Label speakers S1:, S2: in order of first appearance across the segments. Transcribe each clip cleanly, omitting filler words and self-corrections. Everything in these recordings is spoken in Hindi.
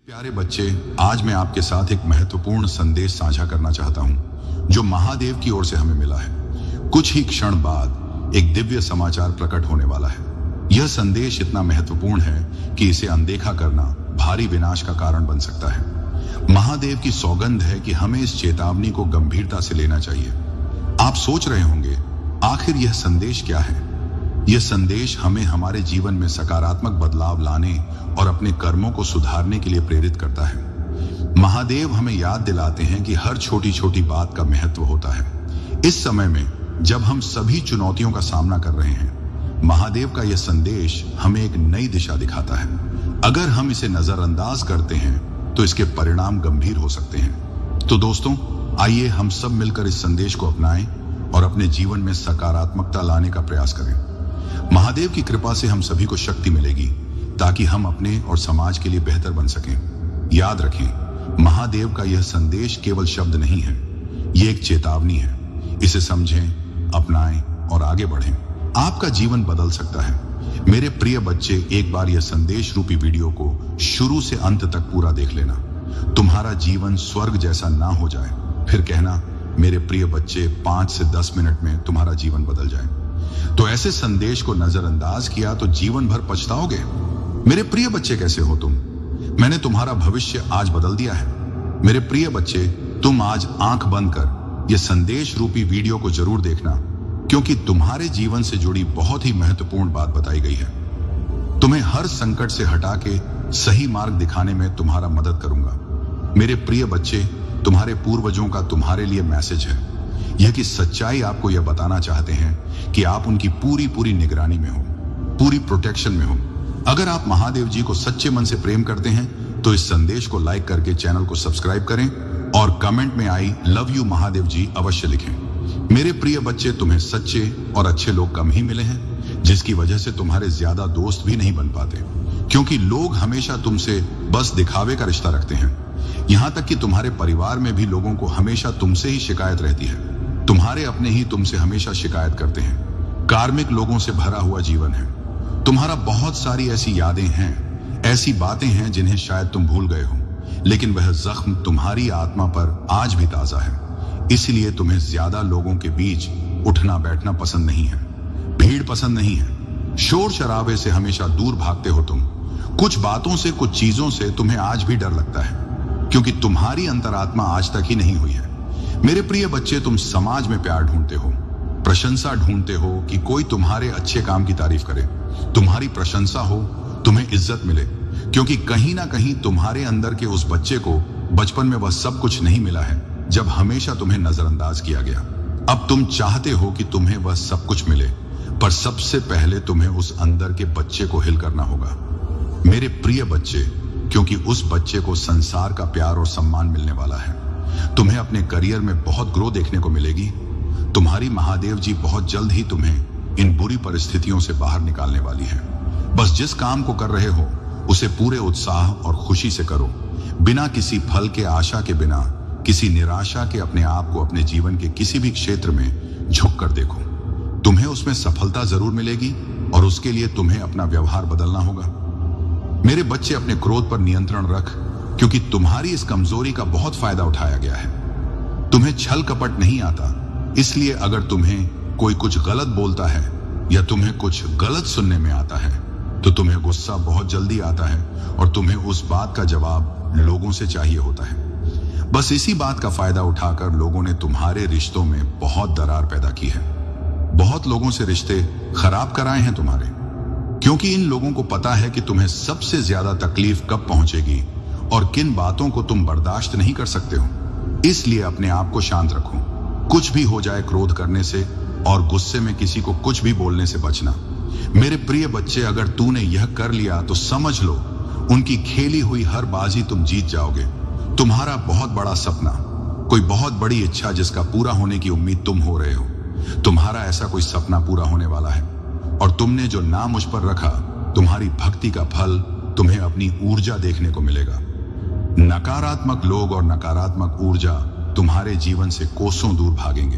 S1: प्यारे बच्चे, आज मैं आपके साथ एक महत्वपूर्ण संदेश साझा करना चाहता हूं जो महादेव की ओर से हमें मिला है। कुछ ही क्षण बाद एक दिव्य समाचार प्रकट होने वाला है। यह संदेश इतना महत्वपूर्ण है कि इसे अनदेखा करना भारी विनाश का कारण बन सकता है। महादेव की सौगंध है कि हमें इस चेतावनी को गंभीरता से लेना चाहिए। आप सोच रहे होंगे, आखिर यह संदेश क्या है? यह संदेश हमें हमारे जीवन में सकारात्मक बदलाव लाने और अपने कर्मों को सुधारने के लिए प्रेरित करता है। महादेव हमें याद दिलाते हैं कि हर छोटी छोटी बात का महत्व होता है। इस समय में जब हम सभी चुनौतियों का सामना कर रहे हैं, महादेव का यह संदेश हमें एक नई दिशा दिखाता है। अगर हम इसे नजरअंदाज करते हैं तो इसके परिणाम गंभीर हो सकते हैं। तो दोस्तों, आइए हम सब मिलकर इस संदेश को अपनाएं और अपने जीवन में सकारात्मकता लाने का प्रयास करें। महादेव की कृपा से हम सभी को शक्ति मिलेगी ताकि हम अपने और समाज के लिए बेहतर बन सकें। याद रखें, महादेव का यह संदेश केवल शब्द नहीं है, यह एक चेतावनी है। इसे समझें, अपनाएं और आगे बढ़ें। आपका जीवन बदल सकता है। मेरे प्रिय बच्चे, एक बार यह संदेश रूपी वीडियो को शुरू से अंत तक पूरा देख लेना। तुम्हारा जीवन स्वर्ग जैसा ना हो जाए, फिर कहना, मेरे प्रिय बच्चे, 5 से 10 मिनट में तुम्हारा जीवन बदल जाए। तो ऐसे संदेश को नजरअंदाज किया तो जीवन भर पछताओगे। मेरे प्रिय बच्चे, कैसे हो तुम? मैंने तुम्हारा भविष्य आज बदल दिया है। मेरे प्रिय बच्चे, तुम आज आंख बंद कर यह संदेश रूपी वीडियो को जरूर देखना, क्योंकि तुम्हारे जीवन से जुड़ी बहुत ही महत्वपूर्ण बात बताई गई है। तुम्हें हर संकट से हटा के सही मार्ग दिखाने में तुम्हारा मदद करूंगा। मेरे प्रिय बच्चे, तुम्हारे पूर्वजों का तुम्हारे लिए मैसेज है यह कि सच्चाई आपको यह बताना चाहते हैं कि आप उनकी पूरी निगरानी में हो, पूरी प्रोटेक्शन में हो। अगर आप महादेव जी को सच्चे मन से प्रेम करते हैं तो इस संदेश को लाइक करके चैनल को सब्सक्राइब करें और कमेंट में आई लव यू महादेव जी अवश्य लिखें। मेरे प्रिय बच्चे, तुम्हें सच्चे और अच्छे लोग कम ही मिले हैं, जिसकी वजह से तुम्हारे ज्यादा दोस्त भी नहीं बन पाते, क्योंकि लोग हमेशा तुमसे बस दिखावे का रिश्ता रखते हैं। यहां तक कि तुम्हारे परिवार में भी लोगों को हमेशा तुमसे ही शिकायत रहती है। तुम्हारे अपने ही तुमसे हमेशा शिकायत करते हैं। कार्मिक लोगों से भरा हुआ जीवन है। तुम्हारा बहुत सारी ऐसी यादें हैं, ऐसी बातें हैं जिन्हें शायद तुम भूल गए हो, लेकिन वह जख्म तुम्हारी आत्मा पर आज भी ताजा है। इसलिए तुम्हें ज्यादा लोगों के बीच उठना बैठना पसंद नहीं है, भीड़ पसंद नहीं है, शोर शराबे से हमेशा दूर भागते हो तुम। कुछ बातों से, कुछ चीजों से तुम्हें आज भी डर लगता है, क्योंकि तुम्हारी अंतरात्मा आज तक ही नहीं हुई है। मेरे प्रिय बच्चे, तुम समाज में प्यार ढूंढते हो, प्रशंसा ढूंढते हो कि कोई तुम्हारे अच्छे काम की तारीफ करे, तुम्हारी प्रशंसा हो, तुम्हें इज्जत मिले, क्योंकि कहीं ना कहीं तुम्हारे अंदर के उस बच्चे को बचपन में वह सब कुछ नहीं मिला है जब हमेशा तुम्हें नजरअंदाज किया गया। अब तुम चाहते हो कि तुम्हें वह सब कुछ मिले, पर सबसे पहले तुम्हें उस अंदर के बच्चे को हिल करना होगा। मेरे प्रिय बच्चे, क्योंकि उस बच्चे को संसार का प्यार और सम्मान मिलने वाला है। तुम्हें अपने करियर में बहुत ग्रो देखने को मिलेगी। तुम्हारी महादेव जी बहुत जल्द ही तुम्हें इन बुरी परिस्थितियों से बाहर निकालने वाली है। बस जिस काम को कर रहे हो उसे पूरे उत्साह और खुशी से करो, बिना किसी फल के आशा के, बिना किसी निराशा के अपने आप को अपने जीवन के किसी भी क्षेत्र में झुक कर देखो। तुम्हें उसमें सफलता जरूर मिलेगी और उसके लिए तुम्हें अपना व्यवहार बदलना होगा। मेरे बच्चे, अपने क्रोध पर नियंत्रण रख, क्योंकि तुम्हारी इस कमजोरी का बहुत फायदा उठाया गया है। तुम्हें छल कपट नहीं आता, इसलिए अगर तुम्हें कोई कुछ गलत बोलता है या तुम्हें कुछ गलत सुनने में आता है तो तुम्हें गुस्सा बहुत जल्दी आता है और तुम्हें उस बात का जवाब लोगों से चाहिए होता है। बस इसी बात का फायदा उठाकर लोगों ने तुम्हारे रिश्तों में बहुत दरार पैदा की है। बहुत लोगों से रिश्ते खराब कराए हैं तुम्हारे, क्योंकि इन लोगों को पता है कि तुम्हें सबसे ज्यादा तकलीफ कब पहुंचेगी और किन बातों को तुम बर्दाश्त नहीं कर सकते हो। इसलिए अपने आप को शांत रखो। कुछ भी हो जाए, क्रोध करने से और गुस्से में किसी को कुछ भी बोलने से बचना। मेरे प्रिय बच्चे, अगर तूने यह कर लिया तो समझ लो उनकी खेली हुई हर बाजी तुम जीत जाओगे। तुम्हारा बहुत बड़ा सपना, कोई बहुत बड़ी इच्छा जिसका पूरा होने की उम्मीद तुम हो रहे हो, तुम्हारा ऐसा कोई सपना पूरा होने वाला है। और तुमने जो नाम मुझ पर रखा, तुम्हारी भक्ति का फल तुम्हें अपनी ऊर्जा देखने को मिलेगा। नकारात्मक लोग और नकारात्मक ऊर्जा तुम्हारे जीवन से कोसों दूर भागेंगे।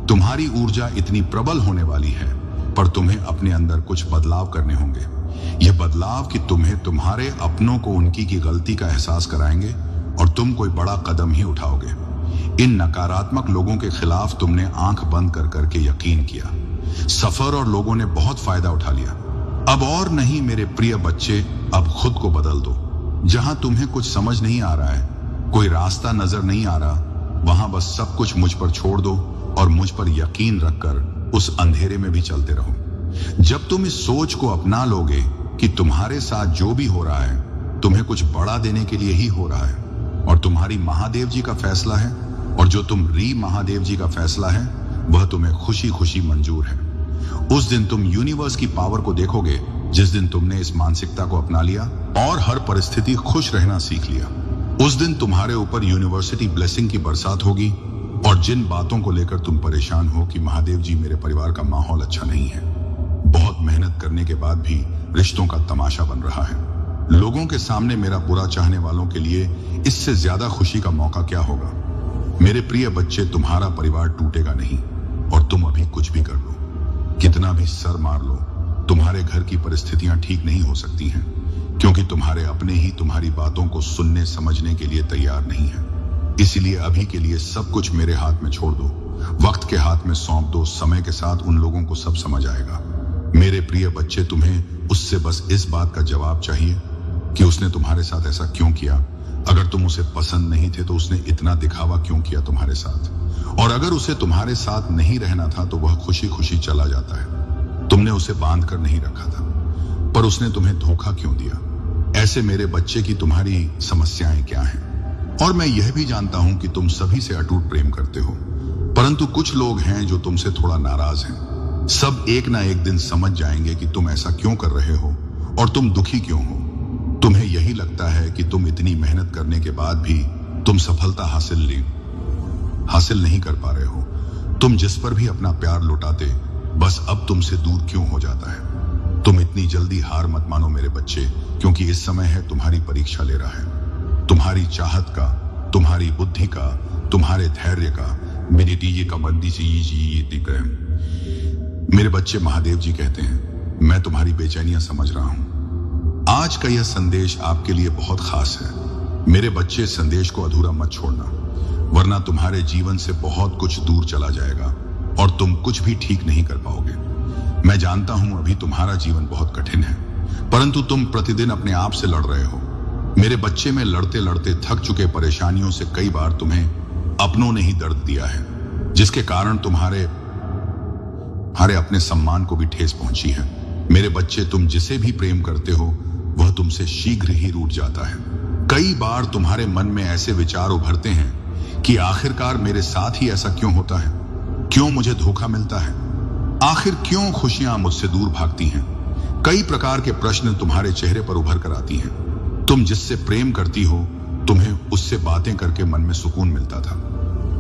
S1: तुम्हारी ऊर्जा इतनी प्रबल होने वाली है, पर तुम्हें अपने अंदर कुछ बदलाव करने होंगे। यह बदलाव कि तुम्हें तुम्हारे अपनों को उनकी की गलती का एहसास कराएंगे और तुम कोई बड़ा कदम ही उठाओगे। इन नकारात्मक लोगों के खिलाफ तुमने आंख बंद कर करके यकीन किया। सफर और लोगों ने बहुत फायदा उठा लिया। अब और नहीं मेरे प्रिय बच्चे, अब खुद को बदल दो। जहां तुम्हें कुछ समझ नहीं आ रहा है, कोई रास्ता नजर नहीं आ रहा, वहां बस सब कुछ मुझ पर छोड़ दो और मुझ पर यकीन रखकर उस अंधेरे में भी चलते रहो। जब तुम इस सोच को अपना लोगे कि तुम्हारे साथ जो भी हो रहा है तुम्हें कुछ बड़ा देने के लिए ही हो रहा है और तुम्हारी महादेव जी का फैसला है, और जो तुम री महादेव जी का फैसला है वह तुम्हें खुशी खुशी मंजूर है, उस दिन तुम यूनिवर्स की पावर को देखोगे। जिस दिन तुमने इस मानसिकता को अपना लिया और हर परिस्थिति खुश रहना सीख लिया, उस दिन तुम्हारे ऊपर यूनिवर्सिटी ब्लेसिंग की बरसात होगी। और जिन बातों को लेकर तुम परेशान हो कि महादेव जी मेरे परिवार का माहौल अच्छा नहीं है, बहुत मेहनत करने के बाद भी रिश्तों का तमाशा बन रहा है, लोगों के सामने मेरा बुरा चाहने वालों के लिए इससे ज्यादा खुशी का मौका क्या होगा। मेरे प्रिय बच्चे, तुम्हारा परिवार टूटेगा नहीं और तुम अभी कुछ भी कर लो, कितना भी सर मार लो, तुम्हारे घर की परिस्थितियां ठीक नहीं हो सकती हैं, क्योंकि तुम्हारे अपने ही तुम्हारी बातों को सुनने समझने के लिए तैयार नहीं है। इसलिए अभी के लिए सब कुछ मेरे हाथ में छोड़ दो, वक्त के हाथ में सौंप दो। समय के साथ उन लोगों को सब समझ आएगा। मेरे प्रिय बच्चे, तुम्हें उससे बस इस बात का जवाब चाहिए कि उसने तुम्हारे साथ ऐसा क्यों किया। अगर तुम उसे पसंद नहीं थे तो उसने इतना दिखावा क्यों किया तुम्हारे साथ, और अगर उसे तुम्हारे साथ नहीं रहना था तो वह खुशी खुशी चला जाता है। तुमने उसे बांध कर नहीं रखा था, पर उसने तुम्हें धोखा क्यों दिया। ऐसे मेरे बच्चे की तुम्हारी समस्याएं क्या हैं। और मैं यह भी जानता हूं कि तुम सभी से अटूट प्रेम करते हो, परंतु कुछ लोग हैं जो तुमसे थोड़ा नाराज हैं। सब एक ना एक दिन समझ जाएंगे कि तुम ऐसा क्यों कर रहे हो और तुम दुखी क्यों हो। तुम्हें यही लगता है कि तुम इतनी मेहनत करने के बाद भी तुम सफलता हासिल नहीं कर पा रहे हो। तुम जिस पर भी अपना प्यार लुटाते, बस अब तुमसे दूर क्यों हो जाता है। तुम इतनी जल्दी हार मत मानो मेरे बच्चे, क्योंकि इस समय है तुम्हारी परीक्षा ले रहा है, तुम्हारी चाहत का, तुम्हारी बुद्धि का, तुम्हारे धैर्य का। मेरी डीजे का बंदी से मेरे बच्चे, महादेव जी कहते हैं मैं तुम्हारी बेचैनियां समझ रहा हूं। आज का यह संदेश आपके लिए बहुत खास है। मेरे बच्चे, संदेश को अधूरा मत छोड़ना, वरना तुम्हारे जीवन से बहुत कुछ दूर चला जाएगा और तुम कुछ भी ठीक नहीं कर पाओगे। मैं जानता हूं अभी तुम्हारा जीवन बहुत कठिन है, परंतु तुम प्रतिदिन अपने आप से लड़ रहे हो। मेरे बच्चे, में लड़ते लड़ते थक चुके परेशानियों से कई बार तुम्हें अपनों ने ही दर्द दिया है, जिसके कारण तुम्हारे अपने सम्मान को भी ठेस पहुंची है। मेरे बच्चे, तुम जिसे भी प्रेम करते हो वह तुमसे शीघ्र ही रूठ जाता है। कई बार तुम्हारे मन में ऐसे विचार उभरते हैं कि आखिरकार मेरे साथ ही ऐसा क्यों होता है, क्यों मुझे धोखा मिलता है, आखिर क्यों खुशियां मुझसे दूर भागती हैं। कई प्रकार के प्रश्न तुम्हारे चेहरे पर उभर कर आती हैं। तुम जिससे प्रेम करती हो, तुम्हें उससे बातें करके मन में सुकून मिलता था,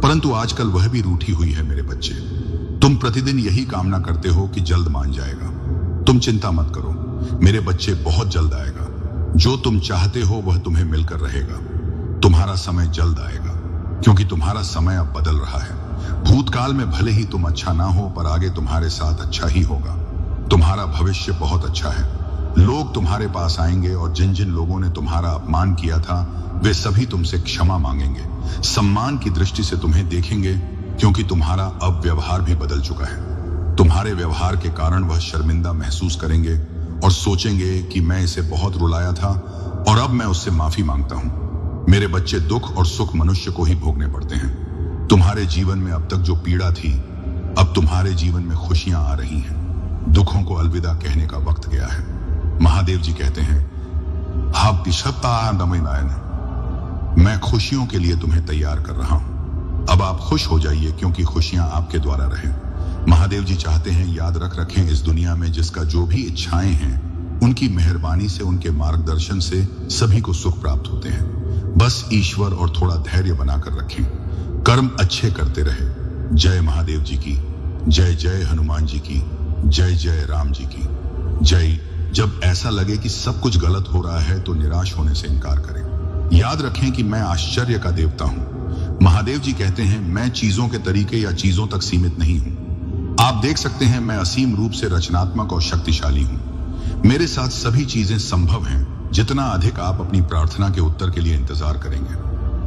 S1: परंतु आजकल वह भी रूठी हुई है। मेरे बच्चे, तुम प्रतिदिन यही कामना करते हो कि जल्द मान जाएगा। तुम चिंता मत करो मेरे बच्चे, बहुत जल्द आएगा। जो तुम चाहते हो वह तुम्हें मिलकर रहेगा। तुम्हारा समय जल्द आएगा, क्योंकि तुम्हारा समय अब बदल रहा है। भूतकाल में भले ही तुम अच्छा ना हो, पर आगे तुम्हारे साथ अच्छा ही होगा। तुम्हारा भविष्य बहुत अच्छा है। लोग तुम्हारे पास आएंगे और जिन जिन लोगों ने तुम्हारा अपमान किया था वे सभी तुमसे क्षमा मांगेंगे, सम्मान की दृष्टि से तुम्हें देखेंगे, क्योंकि तुम्हारा अब व्यवहार भी बदल चुका है। तुम्हारे व्यवहार के कारण वह शर्मिंदा महसूस करेंगे और सोचेंगे कि मैं इसे बहुत रुलाया था और अब मैं उससे माफी मांगता हूं। मेरे बच्चे, दुख और सुख मनुष्य को ही भोगने पड़ते हैं। तुम्हारे जीवन में अब तक जो पीड़ा थी, अब तुम्हारे जीवन में खुशियां आ रही हैं। दुखों को अलविदा कहने का वक्त गया है। महादेव जी कहते हैं, मैं खुशियों के लिए तुम्हें तैयार कर रहा हूं। अब आप खुश हो जाइए, क्योंकि खुशियां आपके द्वारा रहें। महादेव जी चाहते हैं, याद रखें, इस दुनिया में जिसका जो भी इच्छाएं हैं, उनकी मेहरबानी से, उनके मार्गदर्शन से सभी को सुख प्राप्त होते हैं। बस ईश्वर और थोड़ा धैर्य बनाकर रखें, कर्म अच्छे करते रहे। जय महादेव जी की जय, जय हनुमान जी की जय, जय राम जी की जय। जब ऐसा लगे कि सब कुछ गलत हो रहा है तो निराश होने से इनकार करें। याद रखें कि मैं आश्चर्य का देवता हूं। महादेव जी कहते हैं, मैं चीजों के तरीके या चीजों तक सीमित नहीं हूं। आप देख सकते हैं, मैं असीम रूप से रचनात्मक और शक्तिशाली हूं। मेरे साथ सभी चीजें संभव हैं। जितना अधिक आप अपनी प्रार्थना के उत्तर के लिए इंतजार करेंगे,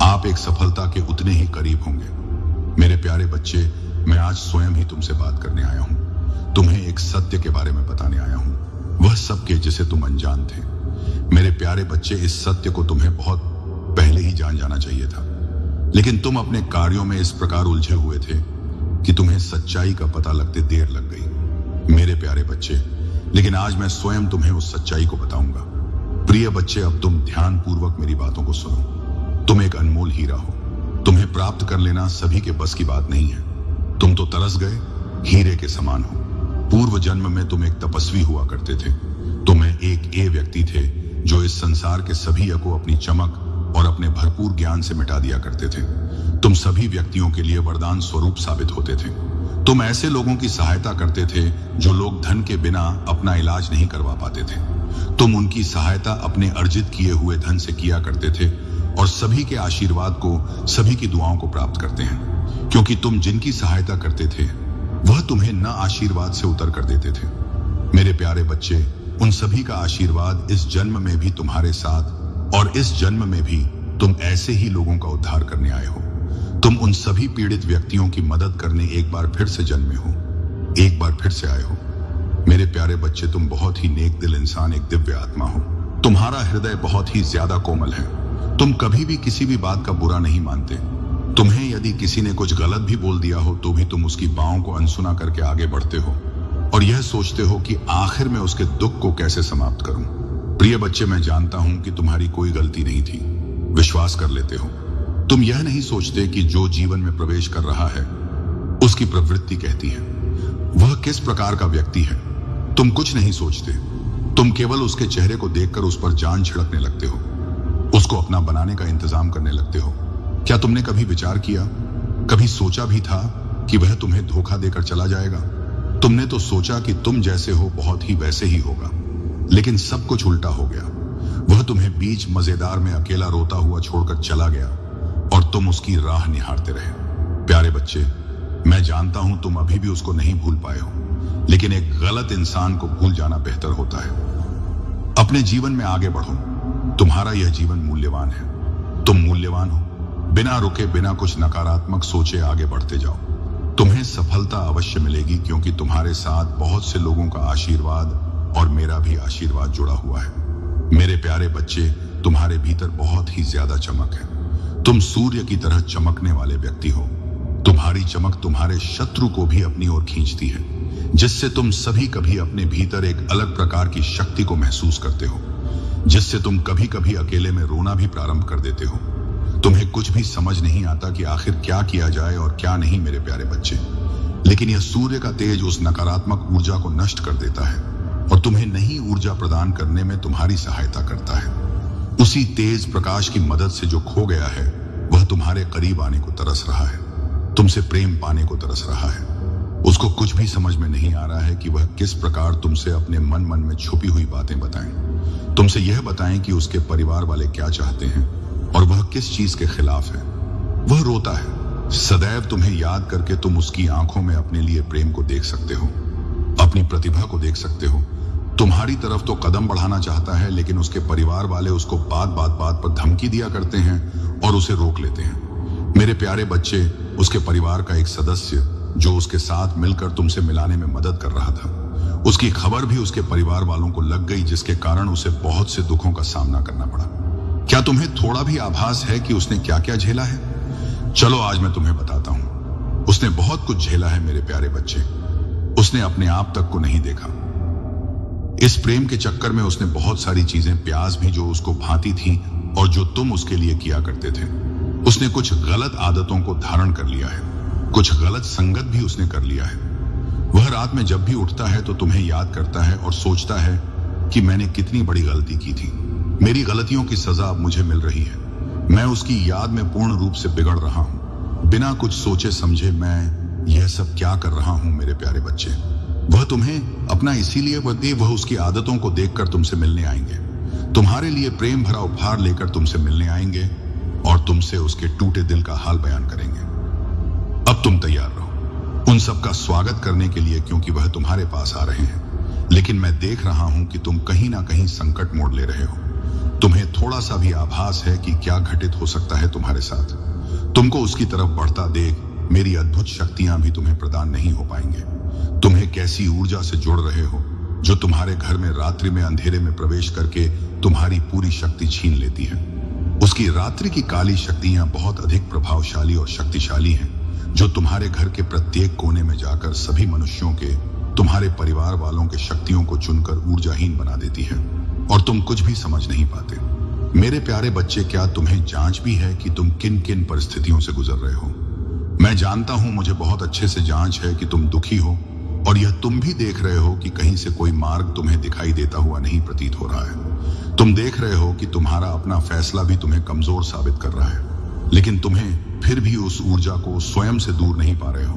S1: आप एक सफलता के उतने ही करीब होंगे। मेरे प्यारे बच्चे, मैं आज स्वयं ही तुमसे बात करने आया हूं। तुम्हें एक सत्य के बारे में बताने आया हूं, वह सत्य जिसे तुम अनजान थे। मेरे प्यारे बच्चे, इस सत्य को तुम्हें बहुत पहले ही जान जाना चाहिए था, लेकिन तुम अपने कार्यों में इस प्रकार उलझे हुए थे कि तुम्हें सच्चाई का पता लगते देर लग गई। मेरे प्यारे बच्चे, लेकिन आज मैं स्वयं तुम्हें उस सच्चाई को बताऊंगा। प्रिय बच्चे, अब तुम ध्यान पूर्वक मेरी बातों को सुनो। तुम एक अनमोल हीरा हो। तुम्हें प्राप्त कर लेना सभी के बस की बात नहीं है। तुम तो तरस गए हीरे के समान हो। पूर्व जन्म में तुम एक तपस्वी हुआ करते थे। तुम एक व्यक्ति थे जो इस संसार के सभी को अपनी चमक और अपने भरपूर ज्ञान से मिटा दिया करते थे। तुम सभी व्यक्तियों के लिए वरदान स्वरूप साबित होते थे। तुम ऐसे लोगों की सहायता करते थे जो लोग धन के बिना अपना इलाज नहीं करवा पाते थे। तुम उनकी सहायता अपने अर्जित किए हुए धन से किया करते थे और सभी के आशीर्वाद को, सभी की दुआओं को प्राप्त करते हैं, क्योंकि तुम जिनकी सहायता करते थे वह तुम्हें न आशीर्वाद से उतर कर देते थे। मेरे प्यारे बच्चे, उन सभी का आशीर्वाद इस जन्म में भी तुम्हारे साथ, और इस जन्म में भी तुम ऐसे ही लोगों का उद्धार करने आए हो। तुम उन सभी पीड़ित व्यक्तियों की मदद करने एक बार फिर से जन्मे हो, एक बार फिर से आए हो। मेरे प्यारे बच्चे, तुम बहुत ही नेक दिल इंसान, एक दिव्य आत्मा हो। तुम्हारा हृदय बहुत ही ज्यादा कोमल है। तुम कभी भी किसी भी बात का बुरा नहीं मानते। तुम्हें यदि किसी ने कुछ गलत भी बोल दिया हो तो भी तुम उसकी बाहों को अनसुना करके आगे बढ़ते हो और यह सोचते हो कि आखिर में उसके दुख को कैसे समाप्त करूं। प्रिय बच्चे, मैं जानता हूं कि तुम्हारी कोई गलती नहीं थी। विश्वास कर लेते हो। तुम यह नहीं सोचते कि जो जीवन में प्रवेश कर रहा है उसकी प्रवृत्ति कहती है वह किस प्रकार का व्यक्ति है। तुम कुछ नहीं सोचते। तुम केवल उसके चेहरे को देखकर उस पर जान छिड़कने लगते हो, उसको अपना बनाने का इंतजाम करने लगते हो। क्या तुमने कभी विचार किया, कभी सोचा भी था कि वह तुम्हें धोखा देकर चला जाएगा? तुमने तो सोचा कि तुम जैसे हो बहुत ही वैसे ही होगा, लेकिन सब कुछ उल्टा हो गया। वह तुम्हें बीच मजेदार में अकेला रोता हुआ छोड़कर चला गया और तुम उसकी राह निहारते रहे। प्यारे बच्चे, मैं जानता हूं तुम अभी भी उसको नहीं भूल पाए हो, लेकिन एक गलत इंसान को भूल जाना बेहतर होता है। अपने जीवन में आगे बढ़ो। तुम्हारा यह जीवन मूल्यवान है। तुम मूल्यवान हो। बिना रुके, बिना कुछ नकारात्मक सोचे आगे बढ़ते जाओ। तुम्हें सफलता अवश्य मिलेगी, क्योंकि तुम्हारे साथ बहुत से लोगों का आशीर्वाद और मेरा भी आशीर्वाद जुड़ा हुआ है। मेरे प्यारे बच्चे, तुम्हारे भीतर बहुत ही ज्यादा चमक है। तुम सूर्य की तरह चमकने वाले व्यक्ति हो। तुम्हारी चमक तुम्हारे शत्रु को भी अपनी ओर खींचती है, जिससे तुम सभी कभी अपने भीतर एक अलग प्रकार की शक्ति को महसूस करते हो, जिससे तुम कभी कभी अकेले में रोना भी प्रारंभ कर देते हो। तुम्हें कुछ भी समझ नहीं आता कि आखिर क्या किया जाए और क्या नहीं, मेरे प्यारे बच्चे। लेकिन यह सूर्य का तेज उस नकारात्मक ऊर्जा को नष्ट कर देता है और तुम्हें नई ऊर्जा प्रदान करने में तुम्हारी सहायता करता है। उसी तेज प्रकाश की मदद से जो खो गया है वह तुम्हारे करीब आने को तरस रहा है, तुमसे प्रेम पाने को तरस रहा है। उसको कुछ भी समझ में नहीं आ रहा है कि वह किस प्रकार तुमसे अपने मन में छुपी हुई बातें बताएं। तुमसे यह बताएं कि उसके परिवार वाले क्या चाहते हैं और वह किस चीज के खिलाफ है। वह रोता है। सदैव तुम्हें याद करके तुम उसकी आंखों में अपने लिए प्रेम को देख सकते हो, अपनी प्रतिभा को देख सकते हो। तुम्हारी तरफ तो कदम बढ़ाना चाहता है, लेकिन उसके परिवार वाले उसको बात पर धमकी दिया करते हैं और उसे रोक लेते हैं। मेरे प्यारे बच्चे, उसके परिवार का एक सदस्य जो उसके साथ मिलकर तुमसे मिलाने में मदद कर रहा था, उसकी खबर भी उसके परिवार वालों को लग गई, जिसके कारण उसे बहुत से दुखों का सामना करना पड़ा। क्या तुम्हें थोड़ा भी आभास है कि उसने क्या क्या झेला है? चलो आज मैं तुम्हें बताता हूं। उसने बहुत कुछ झेला है मेरे प्यारे बच्चे। उसने अपने आप तक को नहीं देखा। इस प्रेम के चक्कर में उसने बहुत सारी चीजें, प्यास भी जो उसको भाती थी और जो तुम उसके लिए किया करते थे। उसने कुछ गलत आदतों को धारण कर लिया है, कुछ गलत संगत भी उसने कर लिया है। वह रात में जब भी उठता है तो तुम्हें याद करता है और सोचता है कि मैंने कितनी बड़ी गलती की थी। मेरी गलतियों की सजा अब मुझे मिल रही है। मैं उसकी याद में पूर्ण रूप से बिगड़ रहा हूं। बिना कुछ सोचे समझे मैं यह सब क्या कर रहा हूं, मेरे प्यारे बच्चे। वह तुम्हें अपना इसीलिए वह उसकी आदतों को देखकर तुमसे मिलने आएंगे, तुम्हारे लिए प्रेम भरा उपहार लेकर तुमसे मिलने आएंगे और तुमसे उसके टूटे दिल का हाल बयान करेंगे। अब तुम तैयार रहो उन सब का स्वागत करने के लिए, क्योंकि वह तुम्हारे पास आ रहे हैं। लेकिन मैं देख रहा हूं कि तुम कहीं ना कहीं संकट मोड़ ले रहे हो। तुम्हें थोड़ा सा भी आभास है कि क्या घटित हो सकता है तुम्हारे साथ। तुमको उसकी तरफ बढ़ता देख मेरी अद्भुत शक्तियां भी तुम्हें प्रदान नहीं हो पाएंगे। तुम्हें कैसी ऊर्जा से जुड़ रहे हो जो तुम्हारे घर में रात्रि में अंधेरे में प्रवेश करके तुम्हारी पूरी शक्ति छीन लेती है। उसकी रात्रि की काली शक्तियां बहुत अधिक प्रभावशाली और शक्तिशाली हैं, जो तुम्हारे घर के प्रत्येक कोने में जाकर सभी मनुष्यों के, तुम्हारे परिवार वालों के शक्तियों को चुनकर ऊर्जाहीन बना देती है और तुम कुछ भी समझ नहीं पाते। मेरे प्यारे बच्चे, क्या तुम्हें जांच भी है कि तुम किन किन परिस्थितियों से गुजर रहे हो? मैं जानता हूं, मुझे बहुत अच्छे से जांच है कि तुम दुखी हो और यह तुम भी देख रहे हो कि कहीं से कोई मार्ग तुम्हें दिखाई देता हुआ नहीं प्रतीत हो रहा है। तुम देख रहे हो कि तुम्हारा अपना फैसला भी तुम्हें कमजोर साबित कर रहा है, लेकिन तुम्हें फिर भी उस ऊर्जा को स्वयं से दूर नहीं पा रहे हो।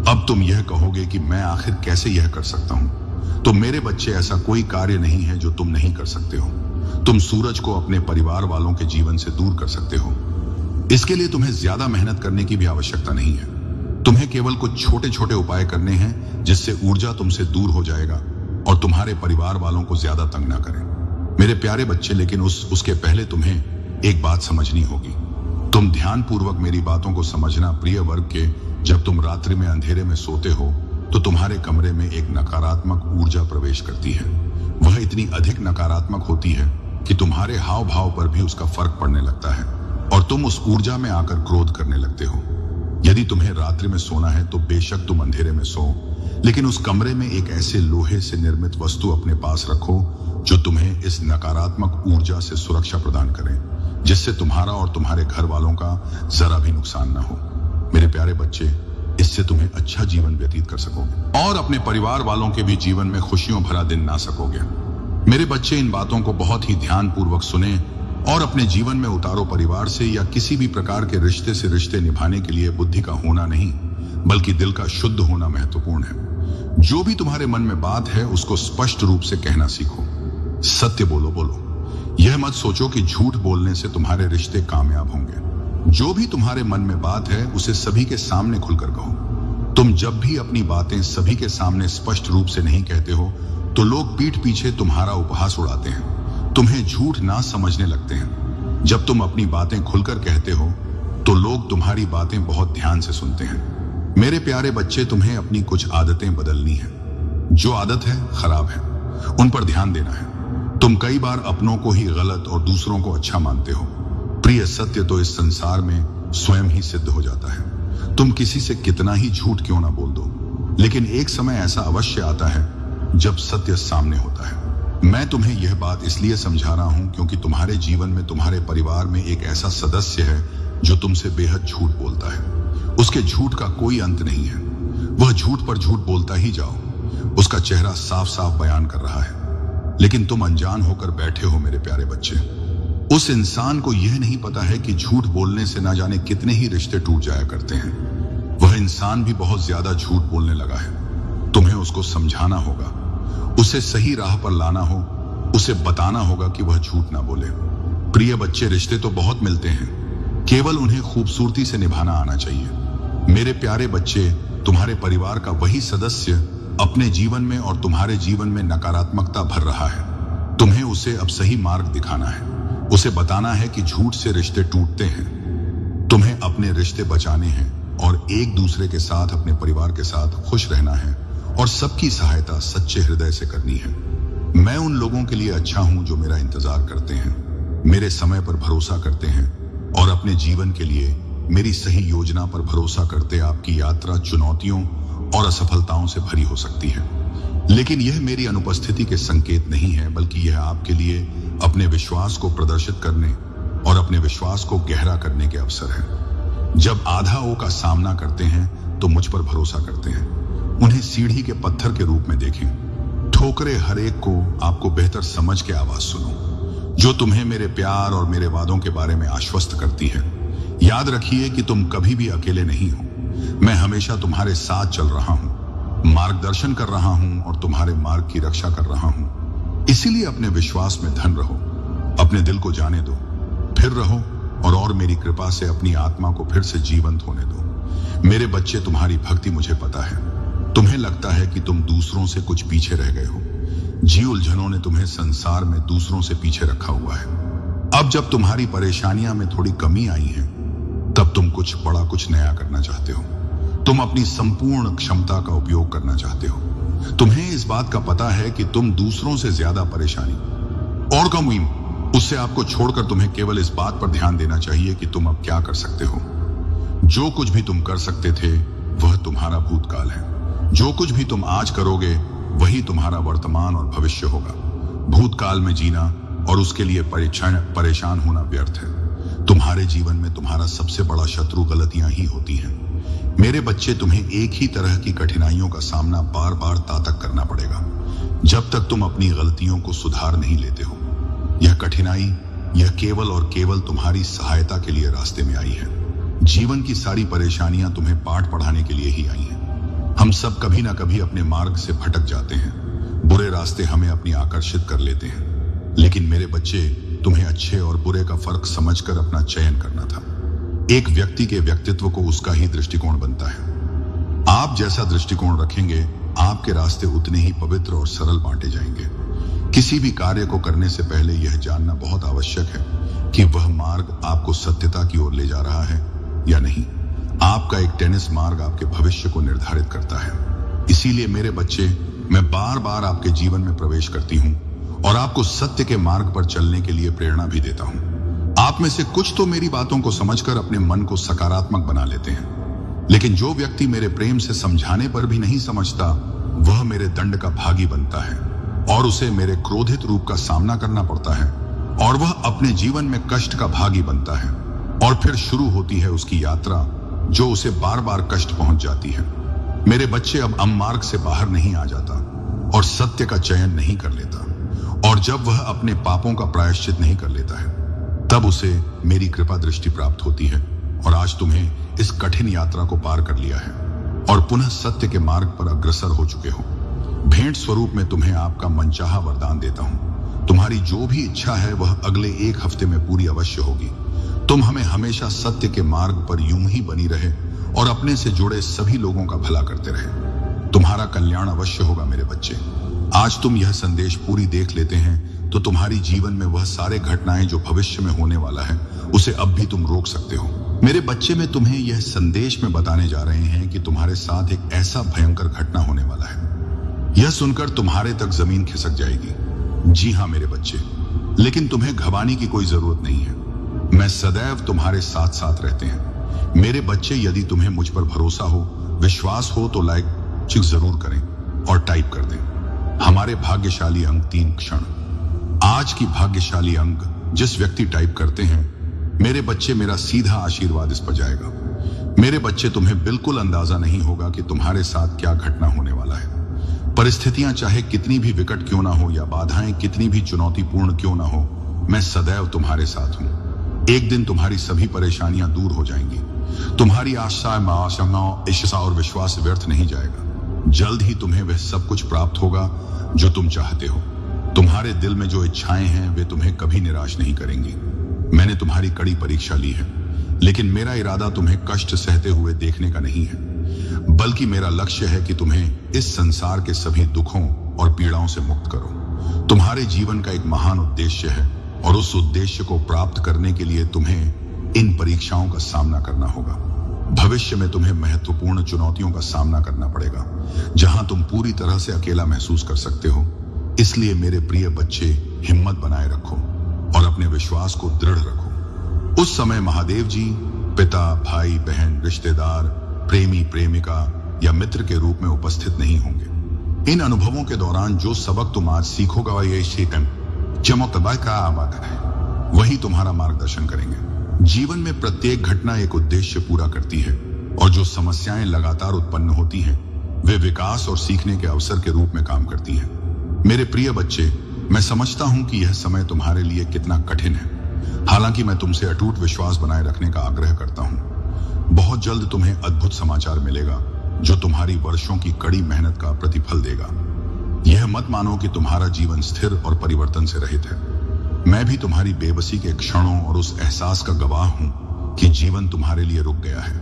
S1: अब तुम यह कहोगे कि मैं आखिर कैसे यह कर सकता हूं? तो मेरे बच्चे, ऐसा कोई कार्य नहीं है जो तुम नहीं कर सकते हो। तुम सूरज को अपने परिवार वालों के जीवन से दूर कर सकते हो। इसके लिए तुम्हें ज्यादा मेहनत करने की भी आवश्यकता नहीं है। तुम्हें केवल कुछ छोटे छोटे उपाय करने हैं जिससे ऊर्जा तुमसे दूर हो जाएगा और तुम्हारे परिवार वालों को ज्यादा तंग ना करें। मेरे प्यारे बच्चे, लेकिन उसके पहले तुम्हें एक बात समझनी होगी। तुम ध्यानपूर्वक मेरी बातों को समझना। प्रिय वर्ग के, जब तुम रात्रि में अंधेरे में सोते हो तो तुम्हारे कमरे में एक नकारात्मक ऊर्जा प्रवेश करती है। वह इतनी अधिक नकारात्मक होती है कि तुम्हारे हाव भाव पर भी उसका फर्क पड़ने लगता है और तुम उस ऊर्जा में आकर क्रोध करने लगते हो। यदि तुम्हें रात्रि में सोना है तो बेशक तुम अंधेरे में सो, लेकिन उस कमरे में एक ऐसे लोहे से निर्मित वस्तु अपने पास रखो जो तुम्हें इस नकारात्मक ऊर्जा से सुरक्षा प्रदान करे, जिससे तुम्हारा और तुम्हारे घर वालों का जरा भी नुकसान ना हो। मेरे प्यारे बच्चे, इससे तुम्हें अच्छा जीवन व्यतीत कर सकोगे और अपने परिवार वालों के भी जीवन में खुशियों भरा दिन ना सकोगे। मेरे बच्चे, इन बातों को बहुत ही ध्यानपूर्वक सुने और अपने जीवन में उतारो। परिवार से या किसी भी प्रकार के रिश्ते से रिश्ते निभाने के लिए बुद्धि का होना नहीं, बल्कि दिल का शुद्ध होना महत्वपूर्ण है। जो भी तुम्हारे मन में बात है उसको स्पष्ट रूप से कहना सीखो। सत्य बोलो। यह मत सोचो कि झूठ बोलने से तुम्हारे रिश्ते कामयाब होंगे। जो भी तुम्हारे मन में बात है उसे सभी के सामने खुलकर कहो। तुम जब भी अपनी बातें सभी के सामने स्पष्ट रूप से नहीं कहते हो तो लोग पीठ पीछे तुम्हारा उपहास उड़ाते हैं, तुम्हें झूठ ना समझने लगते हैं। जब तुम अपनी बातें खुलकर कहते हो तो लोग तुम्हारी बातें बहुत ध्यान से सुनते हैं। मेरे प्यारे बच्चे, तुम्हें अपनी कुछ आदतें बदलनी है। जो आदत है खराब है, उन पर ध्यान देना है। तुम कई बार अपनों को ही गलत और दूसरों को अच्छा मानते हो। प्रिय, सत्य तो इस संसार में स्वयं ही सिद्ध हो जाता है। तुम किसी से कितना ही झूठ क्यों ना बोल दो, लेकिन एक समय ऐसा अवश्य आता है जब सत्य सामने होता है। मैं तुम्हें यह बात इसलिए समझा रहा हूं क्योंकि तुम्हारे जीवन में, तुम्हारे परिवार में एक ऐसा सदस्य है जो तुमसे बेहद झूठ बोलता है। उसके झूठ का कोई अंत नहीं है। वह झूठ पर झूठ बोलता ही जाओ। उसका चेहरा साफ साफ बयान कर रहा है, लेकिन तुम अनजान होकर बैठे हो। मेरे प्यारे बच्चे, उस इंसान को यह नहीं पता है कि झूठ बोलने से ना जाने कितने ही रिश्ते टूट जाया करते हैं। वह इंसान भी बहुत ज्यादा झूठ बोलने लगा है। तुम्हें उसको समझाना होगा, उसे सही राह पर लाना हो, उसे बताना होगा कि वह झूठ ना बोले। प्रिय बच्चे, रिश्ते तो बहुत मिलते हैं, केवल उन्हें खूबसूरती से निभाना आना चाहिए। मेरे प्यारे बच्चे, तुम्हारे परिवार का वही सदस्य अपने जीवन में और तुम्हारे जीवन में नकारात्मकता भर रहा है। तुम्हें उसे अब सही मार्ग दिखाना है। उसे बताना है कि झूठ से रिश्ते टूटते हैं। तुम्हें अपने रिश्ते बचाने हैं और एक दूसरे के साथ, अपने परिवार के साथ खुश रहना है और सबकी सहायता सच्चे हृदय से करनी है। मैं उन लोगों के लिए अच्छा हूं जो मेरा इंतजार करते हैं, मेरे समय पर भरोसा करते हैं और अपने जीवन के लिए मेरी सही योजना पर भरोसा करते। आपकी यात्रा चुनौतियों और असफलताओं से भरी हो सकती है, लेकिन यह मेरी अनुपस्थिति के संकेत नहीं है, बल्कि यह आपके लिए अपने विश्वास को प्रदर्शित करने और अपने विश्वास को गहरा करने के अवसर है। जब आधाओं का सामना करते हैं तो मुझ पर भरोसा करते हैं। उन्हें सीढ़ी के पत्थर के रूप में देखें। ठोकरे हर एक को आपको बेहतर समझ के आवाज सुनो, जो तुम्हें मेरे प्यार और मेरे वादों के बारे में आश्वस्त करती है। याद रखिए कि तुम कभी भी अकेले नहीं हो। मैं हमेशा तुम्हारे साथ चल रहा हूं, मार्गदर्शन कर रहा हूं और तुम्हारे मार्ग की रक्षा कर रहा हूं। इसीलिए अपने विश्वास में धन रहो, अपने दिल को जाने दो, फिर रहो और मेरी कृपा से अपनी आत्मा को फिर से जीवंत होने दो। मेरे बच्चे, तुम्हारी भक्ति मुझे पता है। तुम्हें लगता है कि तुम दूसरों से कुछ पीछे रह गए हो, जी उलझनों ने तुम्हें संसार में दूसरों से पीछे रखा हुआ है। अब जब तुम्हारी परेशानियां में थोड़ी कमी आई है, तब तुम कुछ बड़ा कुछ नया करना चाहते हो। तुम अपनी संपूर्ण क्षमता का उपयोग करना चाहते हो। तुम्हें इस बात का पता है कि तुम दूसरों से ज्यादा परेशानी और का मुहिम उससे आपको छोड़कर तुम्हें केवल इस बात पर ध्यान देना चाहिए कि तुम अब क्या कर सकते हो। जो कुछ भी तुम कर सकते थे वह तुम्हारा भूतकाल है। जो कुछ भी तुम आज करोगे वही तुम्हारा वर्तमान और भविष्य होगा। भूतकाल में जीना और उसके लिए परेशान होना व्यर्थ है। तुम्हारे जीवन में तुम्हारा सबसे बड़ा शत्रु गलतियां ही होती हैं। मेरे बच्चे, तुम्हें एक ही तरह की कठिनाइयों का सामना बार बार तक करना पड़ेगा जब तक तुम अपनी गलतियों को सुधार नहीं लेते हो। यह कठिनाई यह केवल और केवल तुम्हारी सहायता के लिए रास्ते में आई है। जीवन की सारी परेशानियां तुम्हें पाठ पढ़ाने के लिए ही आई हैं। हम सब कभी ना कभी अपने मार्ग से भटक जाते हैं। बुरे रास्ते हमें अपनी आकर्षित कर लेते हैं। लेकिन मेरे बच्चे, तुम्हें अच्छे और बुरे का फर्क समझकर अपना चयन करना था। एक व्यक्ति के व्यक्तित्व को उसका ही दृष्टिकोण बनता है। आप जैसा दृष्टिकोण रखेंगे, आपके रास्ते उतने ही पवित्र और सरल बांटे जाएंगे। किसी भी कार्य को करने से पहले यह जानना बहुत आवश्यक है कि वह मार्ग आपको सत्यता की ओर ले जा रहा है या नहीं। आपका एक टेनिस मार्ग आपके भविष्य को निर्धारित करता है। इसीलिए मेरे बच्चे, मैं बार बार आपके जीवन में प्रवेश करती हूँ और आपको सत्य के मार्ग पर चलने के लिए प्रेरणा भी देता हूँ। आप में से कुछ तो मेरी बातों को समझकर अपने मन को सकारात्मक बना लेते हैं, लेकिन जो व्यक्ति मेरे प्रेम से समझाने पर भी नहीं समझता, वह मेरे दंड का भागी बनता है और उसे मेरे क्रोधित रूप का सामना करना पड़ता है और वह अपने जीवन में कष्ट का भागी बनता है। और फिर शुरू होती है उसकी यात्रा, जो उसे बार बार कष्ट पहुंच जाती है। मेरे बच्चे, अब मार्ग से बाहर नहीं आ जाता और सत्य का चयन नहीं कर लेता, और जब वह अपने पापों का प्रायश्चित नहीं कर लेता है, तब उसे मेरी कृपा दृष्टि प्राप्त होती है। और आज तुम्हें इस कठिन यात्रा को पार कर लिया है और पुनः सत्य के मार्ग पर अग्रसर हो चुके हो। भेंट स्वरूप में तुम्हें आपका मनचाहा वरदान देता हूं। तुम्हारी जो भी इच्छा है वह अगले 1 हफ्ते में पूरी अवश्य होगी। तुम हमें हमेशा सत्य के मार्ग पर यूं ही बनी रहे और अपने से जुड़े सभी लोगों का भला करते रहे। तुम्हारा कल्याण अवश्य होगा मेरे बच्चे। आज तुम यह संदेश पूरी देख लेते हैं तो तुम्हारी जीवन में वह सारे घटनाएं जो भविष्य में होने वाला है, उसे अब भी तुम रोक सकते हो। मेरे बच्चे, में तुम्हें यह संदेश में बताने जा रहे हैं कि तुम्हारे साथ एक ऐसा भयंकर घटना होने वाला है। यह सुनकर तुम्हारे तक जमीन खिसक जाएगी। जी हाँ मेरे बच्चे, लेकिन तुम्हें घबराने की कोई जरूरत नहीं है। मैं सदैव तुम्हारे साथ साथ रहते हैं। मेरे बच्चे, यदि तुम्हें मुझ पर भरोसा हो, विश्वास हो, तो लाइक जरूर करें और टाइप कर दें। हमारे भाग्यशाली अंक 3 क्षण। आज की भाग्यशाली अंक जिस व्यक्ति टाइप करते हैं, मेरे बच्चे, मेरा सीधा आशीर्वाद इस पर जाएगा। मेरे बच्चे, तुम्हें बिल्कुल अंदाजा नहीं होगा कि तुम्हारे साथ क्या घटना होने वाला है। परिस्थितियां चाहे कितनी भी विकट क्यों ना हो या बाधाएं कितनी भी चुनौतीपूर्ण क्यों ना हो, मैं सदैव तुम्हारे साथ हूं। एक दिन तुम्हारी सभी परेशानियां दूर हो जाएंगी। तुम्हारी आशाएं, इच्छा और विश्वास व्यर्थ नहीं जाएगा। जल्द ही तुम्हें वह सब कुछ प्राप्त होगा जो तुम चाहते हो। तुम्हारे दिल में जो इच्छाएं हैं वे तुम्हें कभी निराश नहीं करेंगी। मैंने तुम्हारी कड़ी परीक्षा ली है, लेकिन मेरा इरादा तुम्हें कष्ट सहते हुए देखने का नहीं है, बल्कि मेरा लक्ष्य है कि तुम्हें इस संसार के सभी दुखों और पीड़ाओं से मुक्त करो। तुम्हारे जीवन का एक महान उद्देश्य है और उस उद्देश्य को प्राप्त करने के लिए तुम्हें इन परीक्षाओं का सामना करना होगा। भविष्य में तुम्हें महत्वपूर्ण चुनौतियों का सामना करना पड़ेगा, जहां तुम पूरी तरह से अकेला महसूस कर सकते हो। इसलिए मेरे प्रिय बच्चे, हिम्मत बनाए रखो और अपने विश्वास को दृढ़ रखो। उस समय महादेव जी पिता, भाई, बहन, रिश्तेदार, प्रेमी, प्रेमिका या मित्र के रूप में उपस्थित नहीं होंगे। इन अनुभवों के दौरान जो सबक तुम आज सीखोगे वही तुम्हारा मार्गदर्शन करेंगे। जीवन में प्रत्येक घटना एक उद्देश्य पूरा करती है और जो समस्याएं लगातार उत्पन्न होती हैं, वे विकास और सीखने के अवसर के रूप में काम करती हैं। मेरे प्रिय बच्चे, मैं समझता हूं कि यह समय तुम्हारे लिए कितना कठिन है। हालांकि मैं तुमसे अटूट विश्वास बनाए रखने का आग्रह करता हूं। बहुत जल्द तुम्हें अद्भुत समाचार मिलेगा जो तुम्हारी वर्षों की कड़ी मेहनत का प्रतिफल देगा। यह मत मानो कि तुम्हारा जीवन स्थिर और परिवर्तन से रहित है। मैं भी तुम्हारी बेबसी के क्षणों और उस एहसास का गवाह हूं कि जीवन तुम्हारे लिए रुक गया है।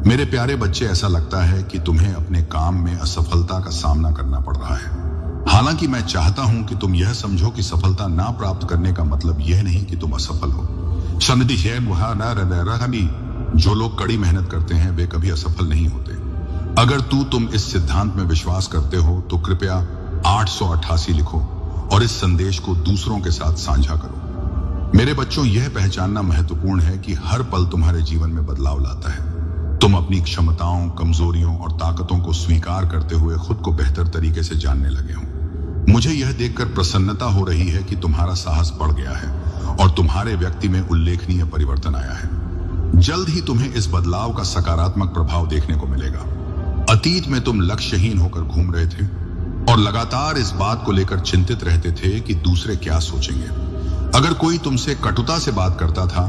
S1: मेरे प्यारे बच्चे, ऐसा लगता है कि तुम्हें अपने काम में असफलता का सामना करना पड़ रहा है। हालांकि मैं चाहता हूं कि तुम यह समझो कि सफलता ना प्राप्त करने का मतलब यह नहीं कि तुम असफल हो। जो लोग कड़ी मेहनत करते हैं वे कभी असफल नहीं होते। अगर तुम इस सिद्धांत में विश्वास करते हो तो कृपया 888 लिखो और इस संदेश को दूसरों के साथ साझा करो। मेरे बच्चों, यह पहचानना महत्वपूर्ण है कि हर पल तुम्हारे जीवन में बदलाव लाता है। तुम अपनी क्षमताओं, कमजोरियों और ताकतों को स्वीकार करते हुए खुद को बेहतर तरीके से जानने लगे हो। मुझे यह देखकर प्रसन्नता हो रही है कि तुम्हारा साहस बढ़ गया है और तुम्हारे व्यक्ति में उल्लेखनीय परिवर्तन आया है। जल्द ही तुम्हें इस बदलाव का सकारात्मक प्रभाव देखने को मिलेगा। अतीत में तुम लक्ष्यहीन होकर घूम रहे थे और लगातार इस बात को लेकर चिंतित रहते थे कि दूसरे क्या सोचेंगे। अगर कोई तुमसे कटुता से बात करता था